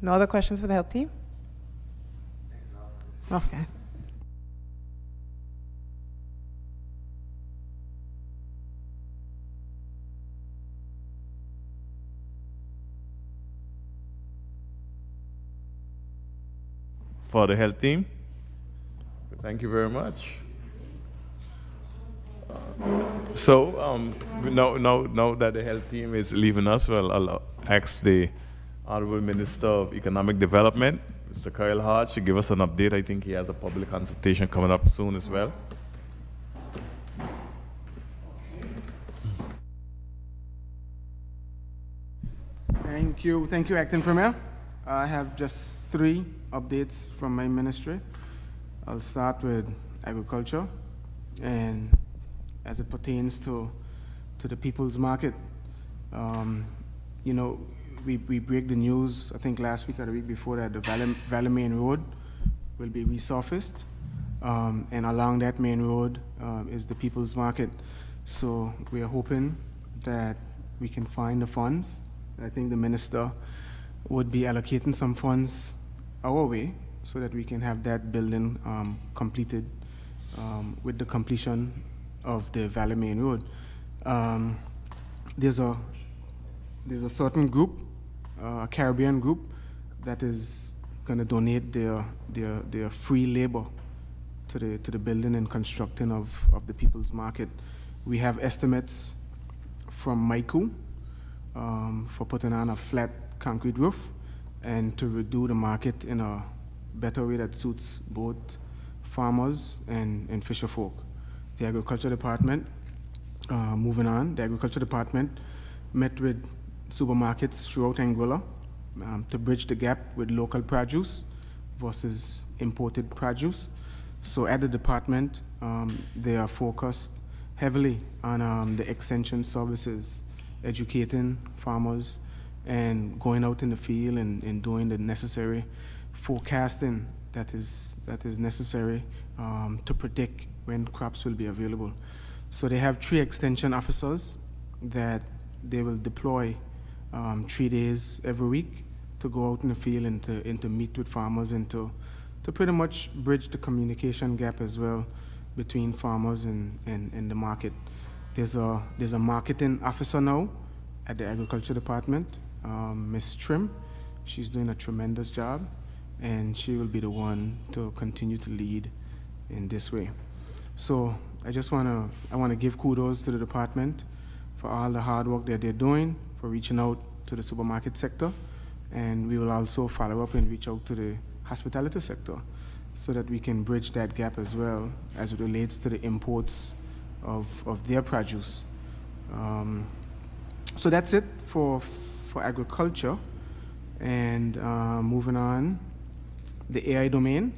E: No other questions for the health team? Okay.
A: For the health team, thank you very much. So now that the health team is leaving us, well, I'll ask the Honorable Minister of Economic Development, Mr. Kyle Hart, to give us an update. I think he has a public consultation coming up soon as well.
B: Thank you, Acting Premier. I have just 3 updates from my ministry. I'll start with agriculture, and as it pertains to the people's market, we break the news, I think last week or the week before, that the Valley Main Road will be resurfaced, and along that main road is the people's market. So we are hoping that we can find the funds. I think the minister would be allocating some funds our way so that we can have that building completed with the completion of the Valley Main Road. There's a certain group, a Caribbean group, that is going to donate their free labor to the building and constructing of the people's market. We have estimates from Maiku for putting on a flat concrete roof and to redo the market in a better way that suits both farmers and fisher folk. The Agriculture Department, moving on, the Agriculture Department met with supermarkets throughout Anguilla to bridge the gap with local produce versus imported produce. So at the department, they are focused heavily on the extension services, educating farmers and going out in the field and doing the necessary forecasting that is necessary to predict when crops will be available. So they have 3 extension officers that they will deploy 3 days every week to go out in the field and to meet with farmers and to pretty much bridge the communication gap as well between farmers and the market. There's a marketing officer now at the Agriculture Department, Ms. Trim. She's doing a tremendous job, and she will be the one to continue to lead in this way. So I want to give kudos to the department for all the hard work that they're doing, for reaching out to the supermarket sector, and we will also follow up and reach out to the hospitality sector so that we can bridge that gap as well as it relates to the imports of their produce. So that's it for agriculture. And moving on, the AI domain,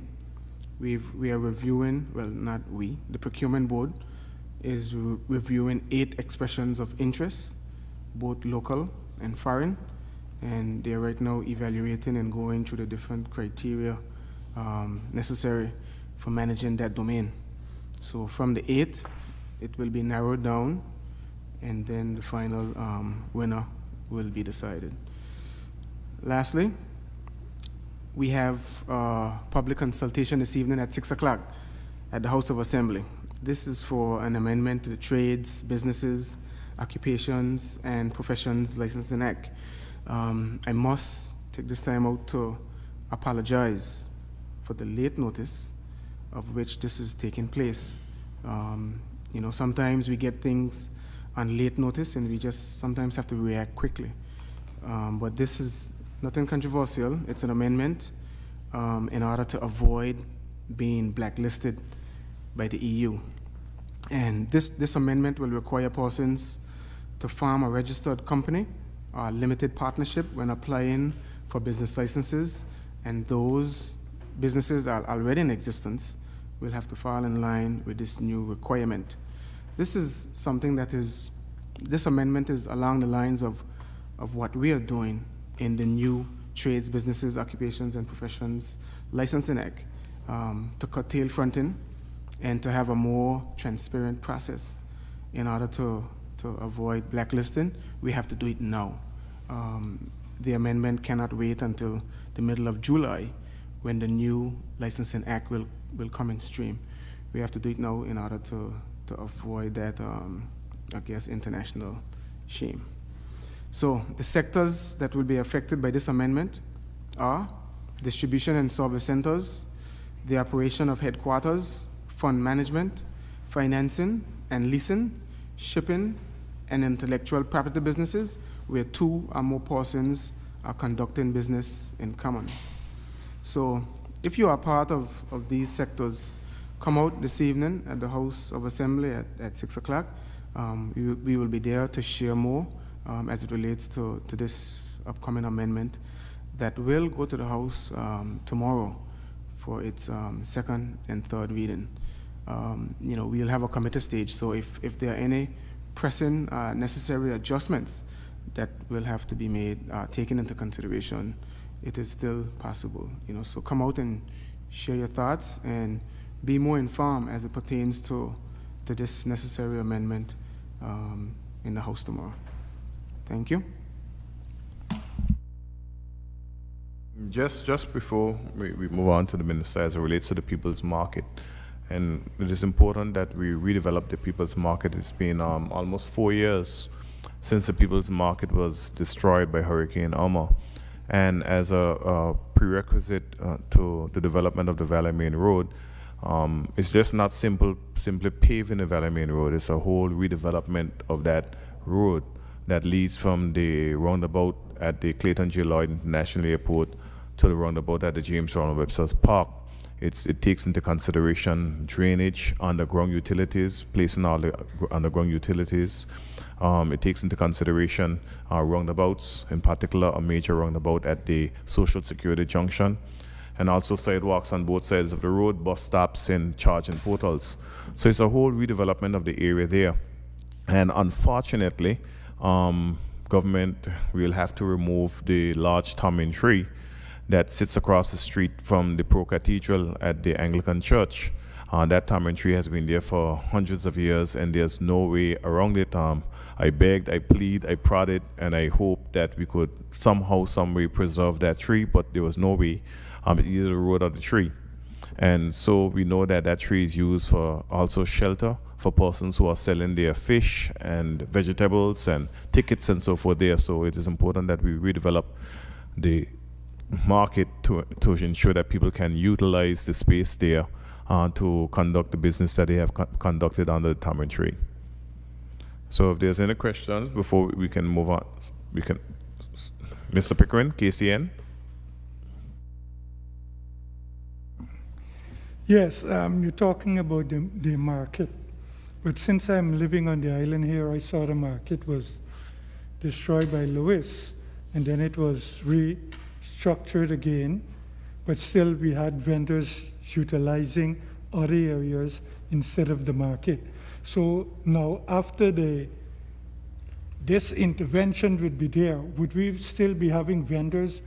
B: we are reviewing, well, not we, the procurement board is reviewing 8 expressions of interest, both local and foreign, and they're right now evaluating and going through the different criteria necessary for managing that domain. So from the 8, it will be narrowed down, and then the final winner will be decided. Lastly, we have public consultation this evening at 6 o'clock at the House of Assembly. This is for an amendment to the Trades, Businesses, Occupations, and Professions Licensing Act. I must take this time out to apologize for the late notice of which this is taking place. You know, sometimes we get things on late notice and we just sometimes have to react quickly. But this is nothing controversial. It's an amendment in order to avoid being blacklisted by the EU. And this amendment will require persons to form a registered company or limited partnership when applying for business licenses, and those businesses that are already in existence will have to fall in line with this new requirement. This is something that is, this amendment is along the lines of what we are doing in the new Trades, Businesses, Occupations, and Professions Licensing Act to curtail fronting and to have a more transparent process. In order to avoid blacklisting, we have to do it now. The amendment cannot wait until the middle of July when the new Licensing Act will come in stream. We have to do it now in order to avoid that, I guess, international shame. So the sectors that will be affected by this amendment are distribution and service centers, the operation of headquarters, fund management, financing and leasing, shipping, and intellectual property businesses where two or more persons are conducting business in common. So if you are part of these sectors, come out this evening at the House of Assembly at 6 o'clock. We will be there to share more as it relates to this upcoming amendment that will go to the House tomorrow for its second and third reading. You know, we'll have a committee stage, so if there are any pressing necessary adjustments that will have to be made, taken into consideration, it is still possible. You know, so come out and share your thoughts and be more informed as it pertains to this necessary amendment in the House tomorrow. Thank you.
A: Just before we move on to the minister as it relates to the people's market, and it is important that we redevelop the people's market. It's been almost 4 years since the people's market was destroyed by Hurricane Irma. And as a prerequisite to the development of the Valley Main Road, it's just not simply paving the Valley Main Road. It's a whole redevelopment of that road that leads from the roundabout at the Clayton J. Lloyd International Airport to the roundabout at the James Ronald Webster's Park. It takes into consideration drainage, underground utilities, placing all the underground utilities. It takes into consideration roundabouts, in particular a major roundabout at the Social Security Junction, and also sidewalks on both sides of the road, bus stops and charging portals. So it's a whole redevelopment of the area there. And unfortunately, government will have to remove the large tamarind tree that sits across the street from the Pro Cathedral at the Anglican Church. That tamarind tree has been there for hundreds of years, and there's no way around it. I begged, I plead, I prodded, and I hoped that we could somehow, some way preserve that tree, but there was no way, either the road or the tree. And so we know that that tree is used for also shelter for persons who are selling their fish and vegetables and tickets and so forth there. So it is important that we redevelop the market to ensure that people can utilize the space there to conduct the business that they have conducted under the tamarind tree. So if there's any questions before we can move on, we can, Mr. Pickering, KCN.
J: Yes, you're talking about the market, but since I'm living on the island here, I saw the market was destroyed by Lewis, and then it was restructured again, but still we had vendors utilizing other areas instead of the market. So now after this intervention would be there, would we still be having vendors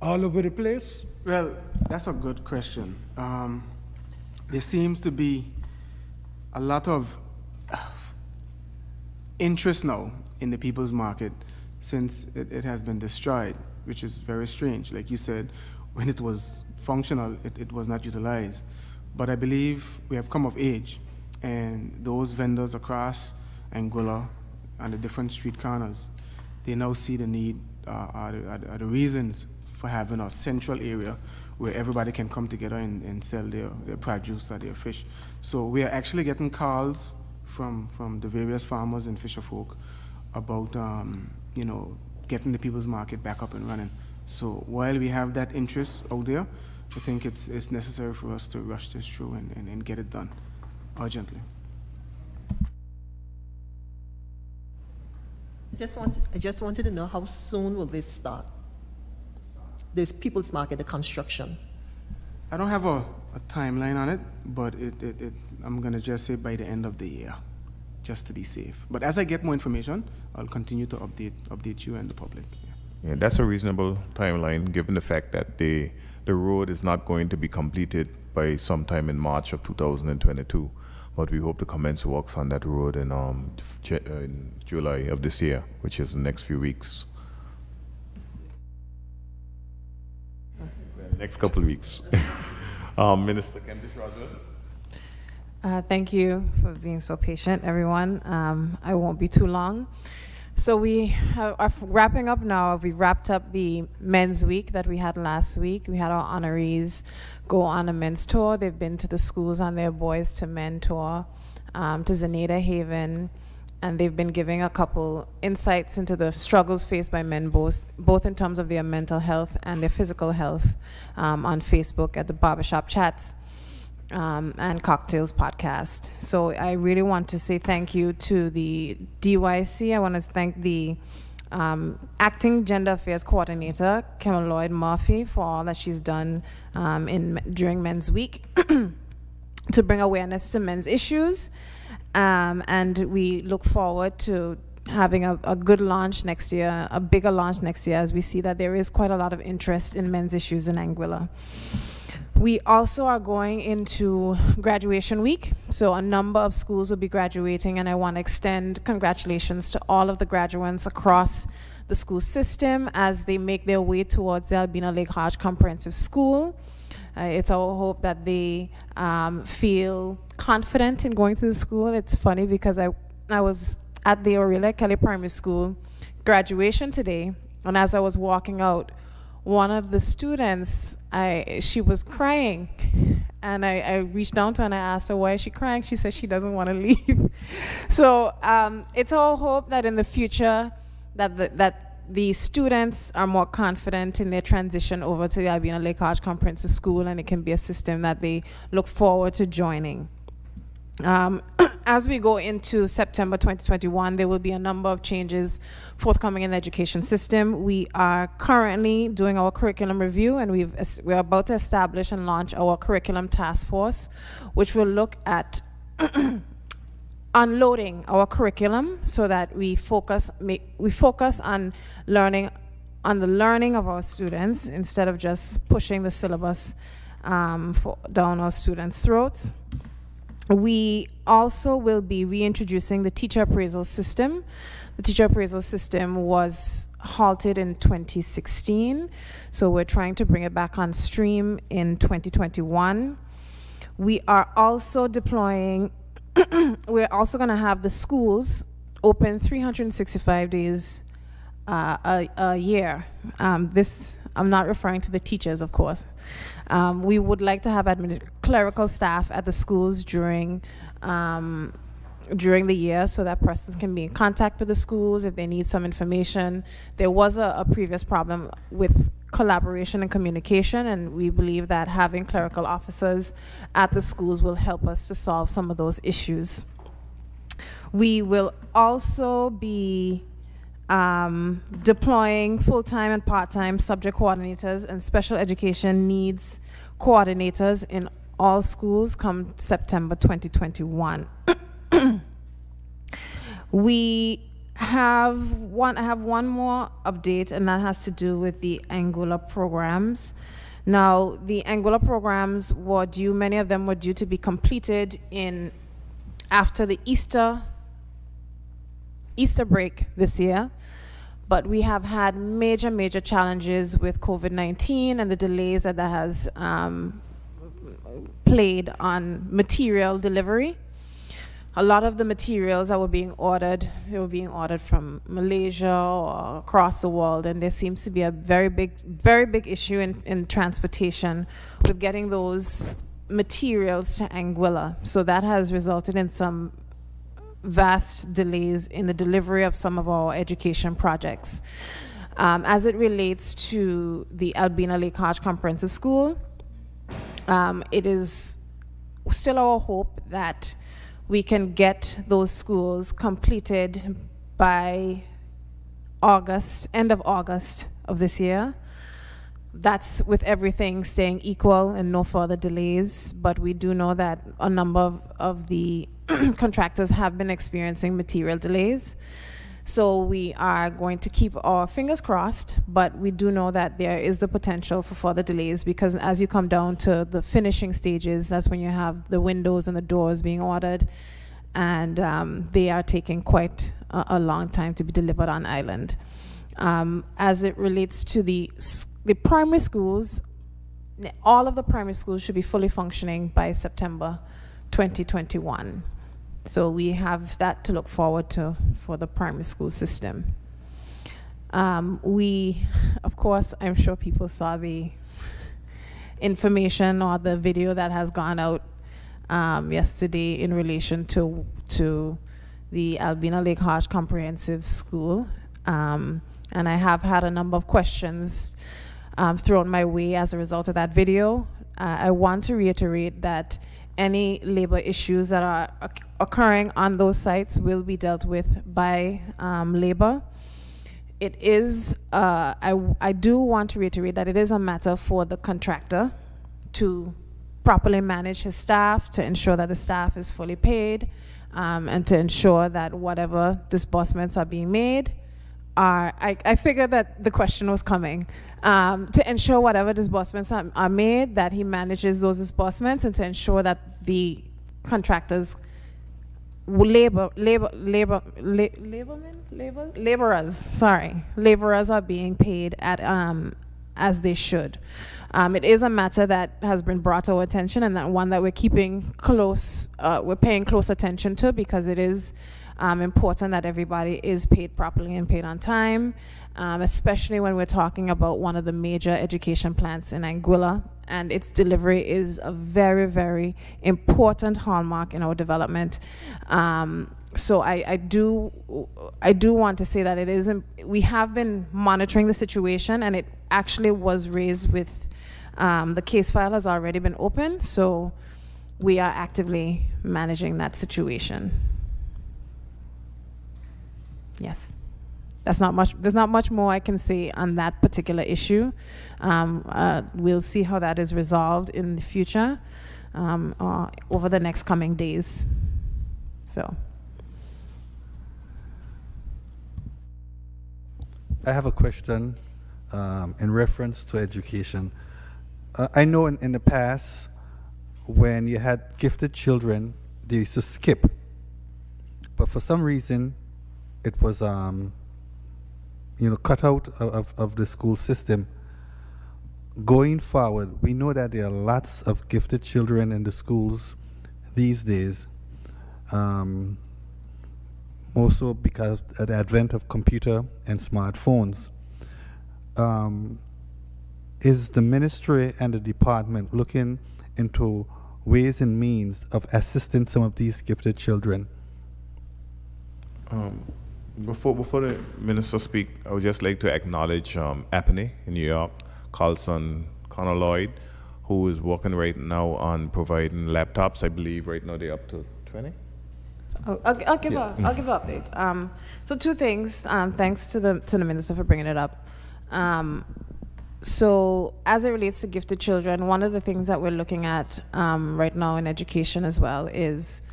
J: all over the place?
B: Well, that's a good question. There seems to be a lot of interest now in the people's market since it has been destroyed, which is very strange. Like you said, when it was functional, it was not utilized. But I believe we have come of age, and those vendors across Anguilla and the different street corners, they now see the need, are the reasons for having a central area where everybody can come together and sell their produce or their fish. So we are actually getting calls from the various farmers and fisher folk about getting the people's market back up and running. So while we have that interest out there, I think it's necessary for us to rush this through and get it done urgently.
G: I just wanted to know, how soon will this start? This People's Market, the construction.
B: I don't have a timeline on it, but I'm gonna just say by the end of the year, just to be safe. But as I get more information, I'll continue to update you and the public.
A: Yeah, that's a reasonable timeline, given the fact that the road is not going to be completed by sometime in March of 2022, but we hope to commence works on that road in July of this year, which is the next few weeks. Next couple of weeks. Minister Candice Rogers.
E: Thank you for being so patient, everyone. I won't be too long. So we are wrapping up now. We wrapped up the Men's Week that we had last week. We had our honorees go on a men's tour. They've been to the schools on their Boys to Men tour, to Zenada Haven, and they've been giving a couple insights into the struggles faced by men, both in terms of their mental health and their physical health, on Facebook at the Barbershop Chats and Cocktails podcast. So I really want to say thank you to the DYC. I want to thank the Acting Gender Affairs Coordinator, Kevin Lloyd Murphy, for all that she's done during Men's Week to bring awareness to men's issues. And we look forward to having a good launch next year, a bigger launch next year, as we see that there is quite a lot of interest in men's issues in Anguilla. We also are going into graduation week, so a number of schools will be graduating, and I want to extend congratulations to all of the graduates across the school system as they make their way towards the Albina Lake Hodge Comprehensive School. It's our hope that they feel confident in going to the school. It's funny because I was at the Aurelia Kelly Primary School graduation today, and as I was walking out, one of the students, she was crying, and I reached down to her and I asked her, why is she crying? She said she doesn't want to leave. So it's our hope that in the future that the students are more confident in their transition over to the Albina Lake Hodge Comprehensive School, and it can be a system that they look forward to joining. As we go into September 2021, there will be a number of changes forthcoming in the education system. We are currently doing our curriculum review, and we're about to establish and launch our curriculum task force, which will look at unloading our curriculum so that we focus on the learning of our students instead of just pushing the syllabus down our students' throats. We also will be reintroducing the teacher appraisal system. The teacher appraisal system was halted in 2016, so we're trying to bring it back on stream in 2021. We are also deploying, we're also going to have the schools open 365 days a year. I'm not referring to the teachers, of course. We would like to have clerical staff at the schools during the year so that persons can be in contact with the schools if they need some information. There was a previous problem with collaboration and communication, and we believe that having clerical officers at the schools will help us to solve some of those issues. We will also be deploying full-time and part-time subject coordinators and special education needs coordinators in all schools come September 2021. I have one more update, and that has to do with the Anguilla programs. Now, the Anguilla programs were due, many of them were due to be completed after the Easter break this year, But we have had major challenges with COVID-19 and the delays that has played on material delivery. A lot of the materials that were being ordered, they were being ordered from Malaysia or across the world, and there seems to be a very big issue in transportation with getting those materials to Anguilla. So that has resulted in some vast delays in the delivery of some of our education projects. As it relates to the Albina Lake Hodge Comprehensive School, it is still our hope that we can get those schools completed by end of August of this year. That's with everything staying equal and no further delays, but we do know that a number of the contractors have been experiencing material delays. So we are going to keep our fingers crossed, but we do know that there is the potential for further delays, because as you come down to the finishing stages, that's when you have the windows and the doors being ordered, and they are taking quite a long time to be delivered on island. As it relates to the primary schools, all of the primary schools should be fully functioning by September 2021. So we have that to look forward to for the primary school system. We, of course, I'm sure people saw the information or the video that has gone out yesterday in relation to the Albina Lake Hodge Comprehensive School. And I have had a number of questions thrown my way as a result of that video. I want to reiterate that any labor issues that are occurring on those sites will be dealt with by labor. It is, I do want to reiterate that it is a matter for the contractor to properly manage his staff, to ensure that the staff is fully paid, and to ensure that whatever disbursements are being made are, I figured that the question was coming, to ensure whatever disbursements are made, that he manages those disbursements, and to ensure that the contractors, laborers are being paid at as they should. It is a matter that has been brought to our attention, and that one that we're keeping close, we're paying close attention to, because it is important that everybody is paid properly and paid on time, especially when we're talking about one of the major education plants in Anguilla, and its delivery is a very important hallmark in our development. So I do want to say that it is, we have been monitoring the situation, and it actually was raised with, the case file has already been opened, so we are actively managing that situation. Yes. There's not much more I can say on that particular issue. We'll see how that is resolved in the future, over the next coming days. So.
H: I have a question in reference to education. I know in the past, when you had gifted children, they used to skip. But for some reason, it was cut out of the school system. Going forward, we know that there are lots of gifted children in the schools these days, also because of the advent of computer and smartphones. Is the ministry and the department looking into ways and means of assisting some of these gifted children?
A: Before the minister speak, I would just like to acknowledge Apney in New York, Carlson Connor Lloyd, who is working right now on providing laptops. I believe right now they're up to 20.
E: I'll give an update. So two things. Thanks to the minister for bringing it up. So as it relates to gifted children, one of the things that we're looking at right now in education as well is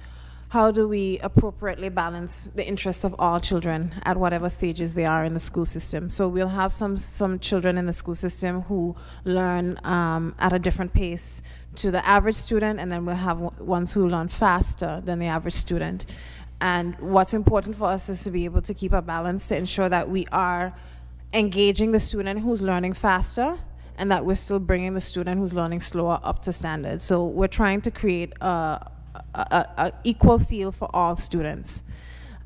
E: how do we appropriately balance the interests of all children at whatever stages they are in the school system. So we'll have some children in the school system who learn at a different pace to the average student, and then we'll have ones who learn faster than the average student. And what's important for us is to be able to keep a balance to ensure that we are engaging the student who's learning faster and that we're still bringing the student who's learning slower up to standard. So we're trying to create a equal feel for all students.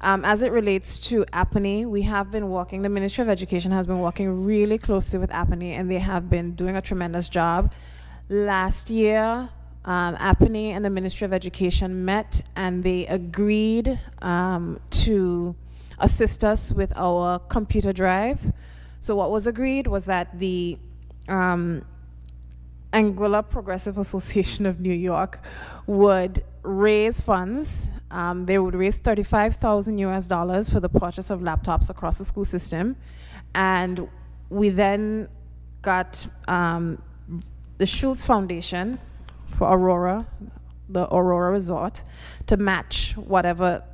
E: As it relates to APNI, we have been working, the Ministry of Education has been working really closely with APNI, and they have been doing a tremendous job. Last year, APNI and the Ministry of Education met and they agreed to assist us with our computer drive. So what was agreed was that the Anguilla Progressive Association of New York would raise funds. They would raise $35,000 for the purchase of laptops across the school system. And we then got the Schultz Foundation for Aurora, the Aurora Resort, to match whatever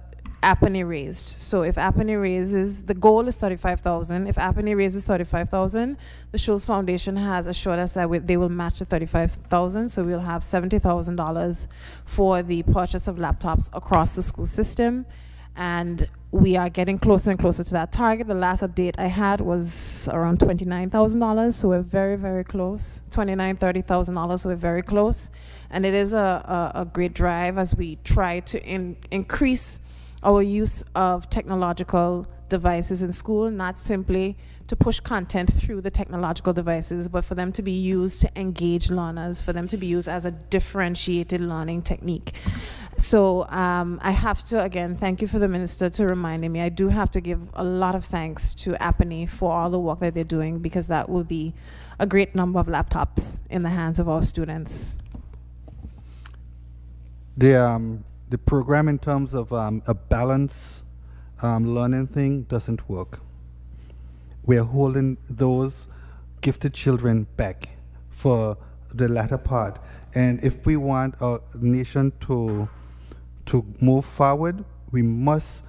E: APNI raised. So if APNI raises, the goal is $35,000. If APNI raises $35,000, the Schultz Foundation has assured us that they will match the $35,000. So we'll have $70,000 for the purchase of laptops across the school system. And we are getting closer and closer to that target. The last update I had was around $29,000, so we're very, very close. $29,000, $30,000, so we're very close. And it is a great drive as we try to increase our use of technological devices in school, not simply to push content through the technological devices, but for them to be used to engage learners, for them to be used as a differentiated learning technique. So I have to, again, thank you for the minister to reminding me. I do have to give a lot of thanks to APNI for all the work that they're doing, because that will be a great number of laptops in the hands of our students.
H: The program in terms of a balance learning thing doesn't work. We're holding those gifted children back for the latter part. And if we want our nation to move forward, we must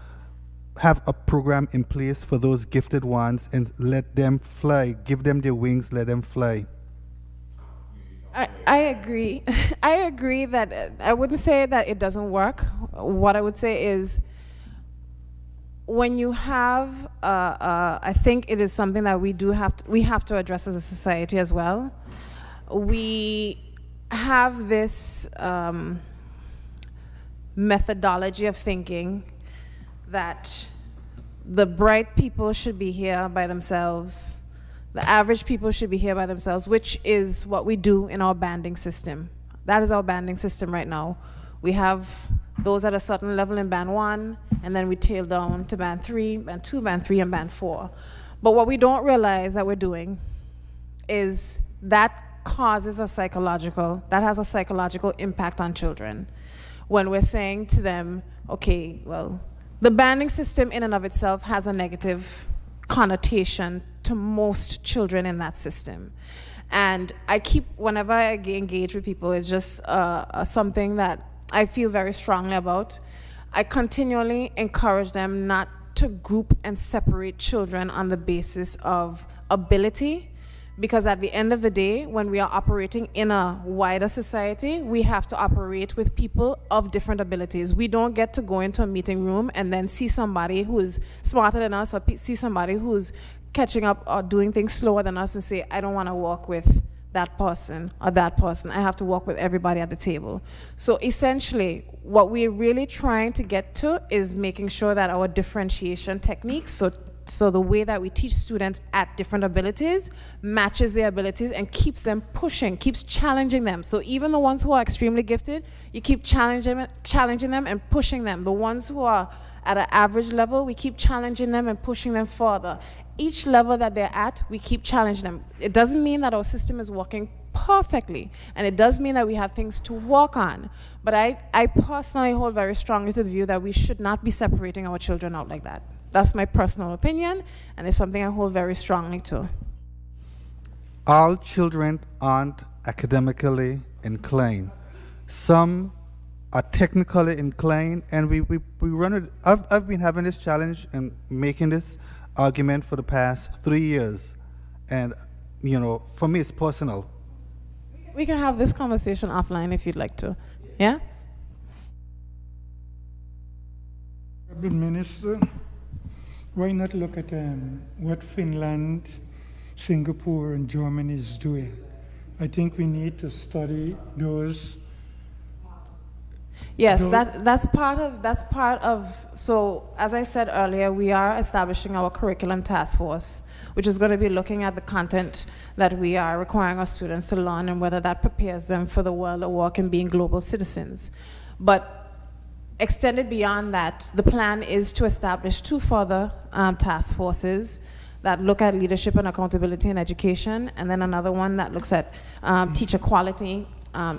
H: have a program in place for those gifted ones and let them fly. Give them their wings, let them fly.
E: I agree. I agree that I wouldn't say that it doesn't work. What I would say is when you have, I think it is something that we have to address as a society as well. We have this methodology of thinking that the bright people should be here by themselves, the average people should be here by themselves, which is what we do in our banding system. That is our banding system right now. We have those at a certain level in band 1, and then we tail down to band 3, band 2, band 3, and band 4. But what we don't realize that we're doing is that has a psychological impact on children. When we're saying to them, okay, well, the banding system in and of itself has a negative connotation to most children in that system. And whenever I engage with people, it's just something that I feel very strongly about. I continually encourage them not to group and separate children on the basis of ability, because at the end of the day, when we are operating in a wider society, we have to operate with people of different abilities. We don't get to go into a meeting room and then see somebody who is smarter than us, or see somebody who's catching up or doing things slower than us and say, I don't want to work with that person or that person. I have to work with everybody at the table. So essentially, what we're really trying to get to is making sure that our differentiation techniques, so the way that we teach students at different abilities matches their abilities and keeps them pushing, keeps challenging them. So even the ones who are extremely gifted, you keep challenging them and pushing them. The ones who are at an average level, we keep challenging them and pushing them further. Each level that they're at, we keep challenging them. It doesn't mean that our system is working perfectly, and it does mean that we have things to work on. But I personally hold very strongly to the view that we should not be separating our children out like that. That's my personal opinion, and it's something I hold very strongly to.
H: All children aren't academically inclined. Some are technically inclined, and we run it. I've been having this challenge and making this argument for the past 3 years, and for me it's personal.
E: We can have this conversation offline if you'd like to. Yeah?
J: Honorable Minister, why not look at what Finland, Singapore, and Germany is doing? I think we need to study those.
E: Yes,
J: Those-
E: that's part of, so as I said earlier, we are establishing our curriculum task force, which is going to be looking at the content that we are requiring our students to learn and whether that prepares them for the world of work and being global citizens. But extended beyond that, the plan is to establish 2 further task forces that look at leadership and accountability in education, and then another one that looks at teacher quality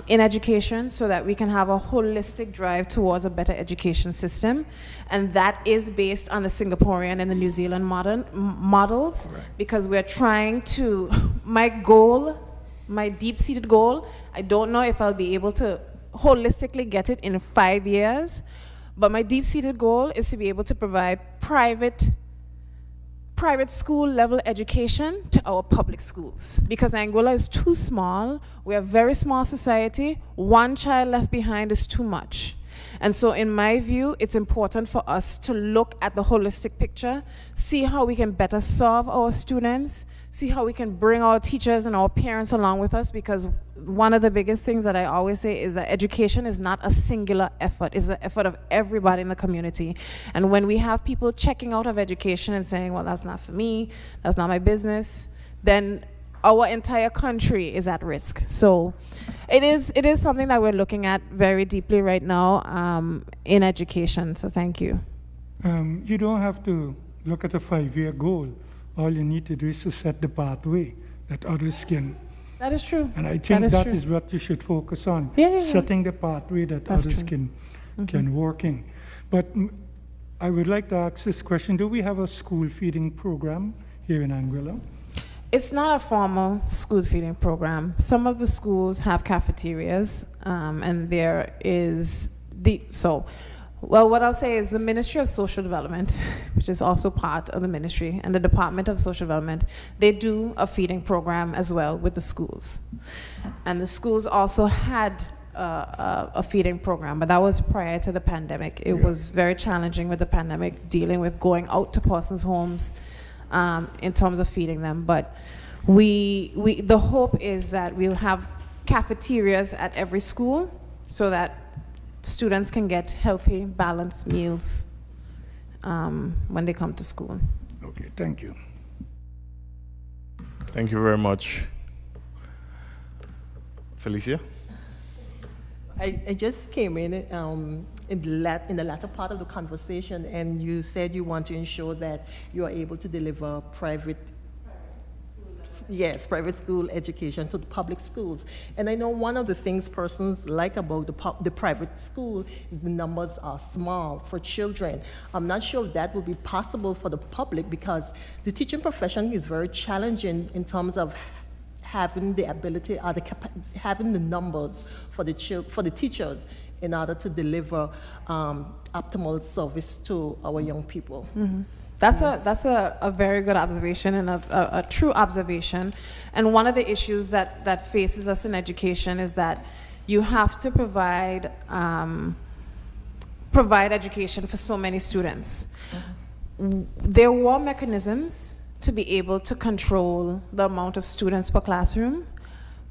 E: in education, so that we can have a holistic drive towards a better education system. And that is based on the Singaporean and the New Zealand models, because we're trying to, my goal, my deep-seated goal, I don't know if I'll be able to holistically get it in 5 years, but my deep-seated goal is to be able to provide private school level education to our public schools, because Anguilla is too small. We're a very small society. 1 child left behind is too much. And so in my view, it's important for us to look at the holistic picture, see how we can better serve our students, see how we can bring our teachers and our parents along with us, because one of the biggest things that I always say is that education is not a singular effort. It's an effort of everybody in the community. And when we have people checking out of education and saying, well, that's not for me, that's not my business, then our entire country is at risk. So it is something that we're looking at very deeply right now in education. So thank you.
J: You don't have to look at a 5-year goal. All you need to do is to set the pathway that others can.
E: That is true.
J: And I think
E: that
J: that is what you should focus on.
E: Yeah.
J: Setting the pathway that
E: That's
J: others
E: true.
J: can work in. But I would like to ask this question. Do we have a school feeding program here in Anguilla?
E: It's not a formal school feeding program. Some of the schools have cafeterias, and there is what I'll say is the Ministry of Social Development, which is also part of the ministry, and the Department of Social Development, they do a feeding program as well with the schools. And the schools also had a feeding program, but that was prior to the pandemic. It was very challenging with the pandemic, dealing with going out to persons' homes in terms of feeding them. But the hope is that we'll have cafeterias at every school so that students can get healthy, balanced meals when they come to school.
J: Okay, thank you.
A: Thank you very much. Felicia?
G: I just came in the latter part of the conversation, and you said you want to ensure that you are able to deliver private school education to the public schools. And I know one of the things persons like about the private school is the numbers are small for children. I'm not sure if that will be possible for the public, because the teaching profession is very challenging in terms of having the ability or having the numbers for the teachers in order to deliver optimal service to our young people.
E: Mm-hmm. That's a very good observation, and a true observation. And one of the issues that faces us in education is that you have to provide education for so many students. Mm-hmm. There were mechanisms to be able to control the amount of students per classroom,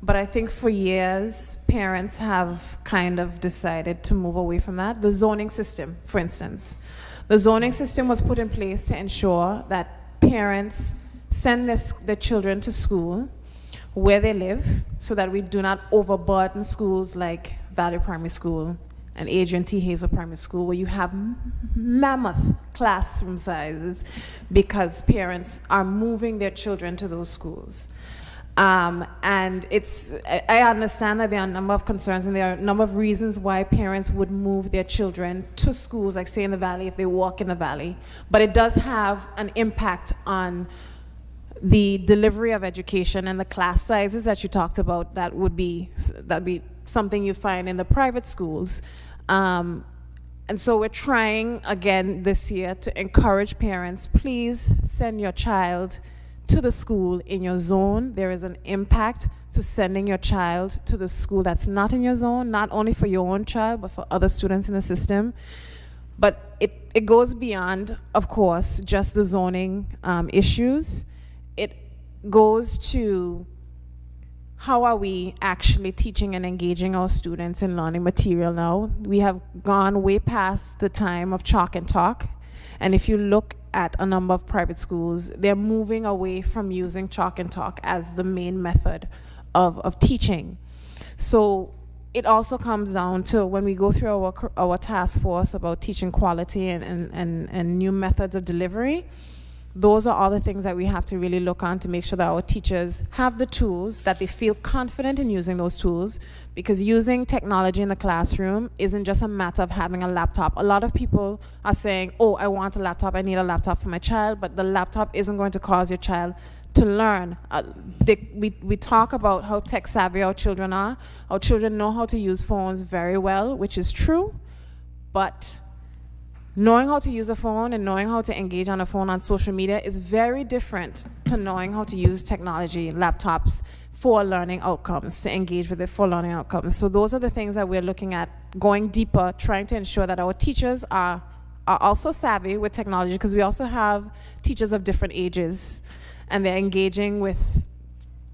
E: but I think for years parents have kind of decided to move away from that. The zoning system, for instance. The zoning system was put in place to ensure that parents send their children to school where they live, so that we do not overburden schools like Valley Primary School and Adrian T. Hazel Primary School, where you have mammoth classroom sizes because parents are moving their children to those schools. And I understand that there are a number of concerns and there are a number of reasons why parents would move their children to schools, like say in the Valley, if they walk in the Valley. But it does have an impact on the delivery of education and the class sizes that you talked about. That'd be something you find in the private schools. And so we're trying again this year to encourage parents, please send your child to the school in your zone. There is an impact to sending your child to the school that's not in your zone, not only for your own child, but for other students in the system. But it goes beyond, of course, just the zoning issues. It goes to how are we actually teaching and engaging our students in learning material now. We have gone way past the time of chalk and talk. And if you look at a number of private schools, they're moving away from using chalk and talk as the main method of teaching. So it also comes down to when we go through our task force about teaching quality and new methods of delivery, those are all the things that we have to really look on to make sure that our teachers have the tools, that they feel confident in using those tools, because using technology in the classroom isn't just a matter of having a laptop. A lot of people are saying, oh, I want a laptop, I need a laptop for my child, but the laptop isn't going to cause your child to learn. We talk about how tech savvy our children are. Our children know how to use phones very well, which is true, but knowing how to use a phone and knowing how to engage on a phone on social media is very different to knowing how to use technology, laptops, for learning outcomes, to engage with it for learning outcomes. So those are the things that we're looking at, going deeper, trying to ensure that our teachers are also savvy with technology, because we also have teachers of different ages, and they're engaging with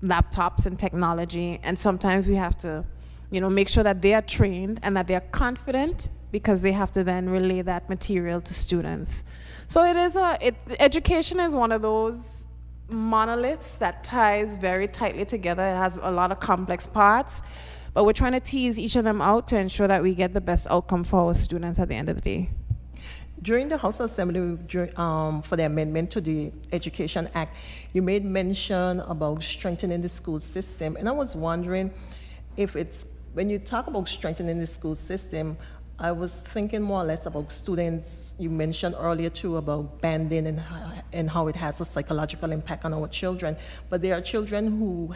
E: laptops and technology, and sometimes we have to, make sure that they are trained and that they are confident, because they have to then relay that material to students. So education is one of those monoliths that ties very tightly together. It has a lot of complex parts, but we're trying to tease each of them out to ensure that we get the best outcome for our students at the end of the day.
G: During the House Assembly, for the amendment to the Education Act, you made mention about strengthening the school system, and I was wondering if when you talk about strengthening the school system, I was thinking more or less about students. You mentioned earlier too about banding and how it has a psychological impact on our children. But there are children who,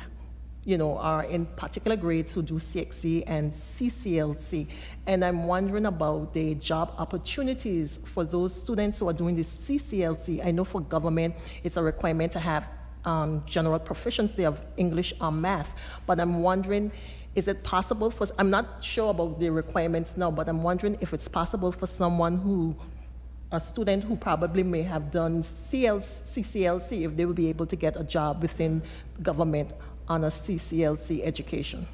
G: are in particular grades who do CXC and CCLC. And I'm wondering about the job opportunities for those students who are doing the CCLC. I know for government, it's a requirement to have general proficiency of English or math. But I'm wondering, is it possible I'm not sure about the requirements now, but I'm wondering if it's possible for a student who probably may have done CCLC, if they will be able to get a job within government on a CCLC education.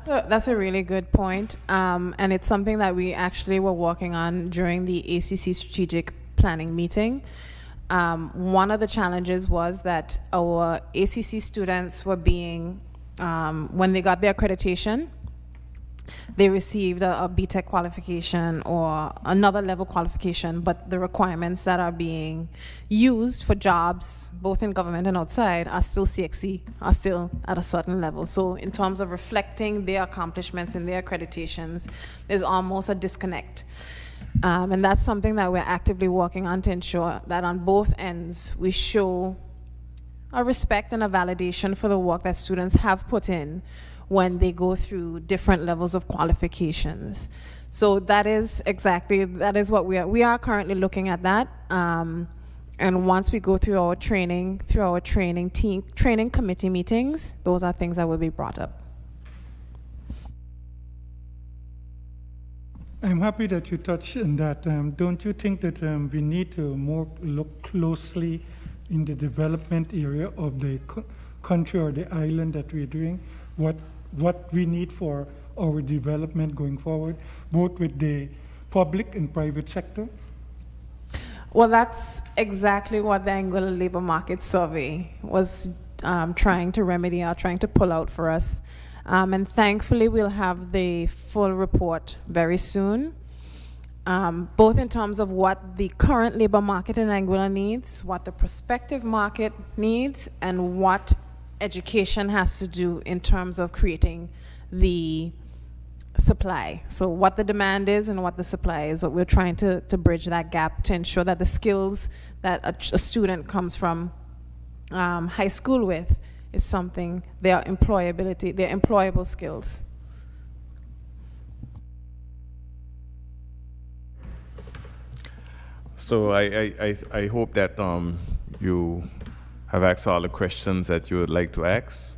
E: That's a really good point, and it's something that we actually were working on during the ACC strategic planning meeting. One of the challenges was that our ACC students were being when they got their accreditation, they received a BTEC qualification or another level qualification, but the requirements that are being used for jobs, both in government and outside, are still CXC, are still at a certain level. So in terms of reflecting their accomplishments and their accreditations, there's almost a disconnect. And that's something that we're actively working on to ensure that on both ends we show a respect and a validation for the work that students have put in when they go through different levels of qualifications. So that is what we are currently looking at that. And once we go through our training committee meetings, those are things that will be brought up.
J: I'm happy that you touched on that. Don't you think that we need to look closely in the development area of the country or the island that we're doing, what we need for our development going forward, both with the public and private sector?
E: Well, that's exactly what the Anguilla Labor Market Survey was trying to remedy or trying to pull out for us. And thankfully, we'll have the full report very soon. Both in terms of what the current labor market in Anguilla needs, what the prospective market needs, and what education has to do in terms of creating the supply. So what the demand is and what the supply is, what we're trying to bridge that gap to ensure that the skills that a student comes from high school with is something, their employable skills.
A: So I hope that you have asked all the questions that you would like to ask.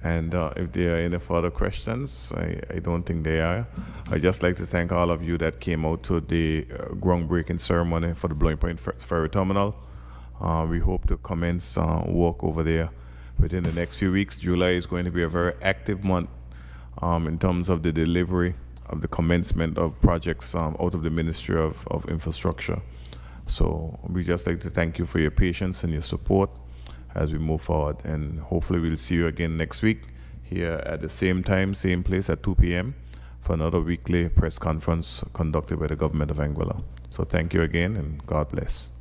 A: And if there are any further questions, I don't think there are. I'd just like to thank all of you that came out to the groundbreaking ceremony for the Blowing Point Ferry Terminal. We hope to commence work over there within the next few weeks. July is going to be a very active month in terms of the delivery of the commencement of projects out of the Ministry of Infrastructure. So we just like to thank you for your patience and your support as we move forward, and hopefully we'll see you again next week here at the same time, same place at 2 p.m. for another weekly press conference conducted by the government of Anguilla. So thank you again, and God bless.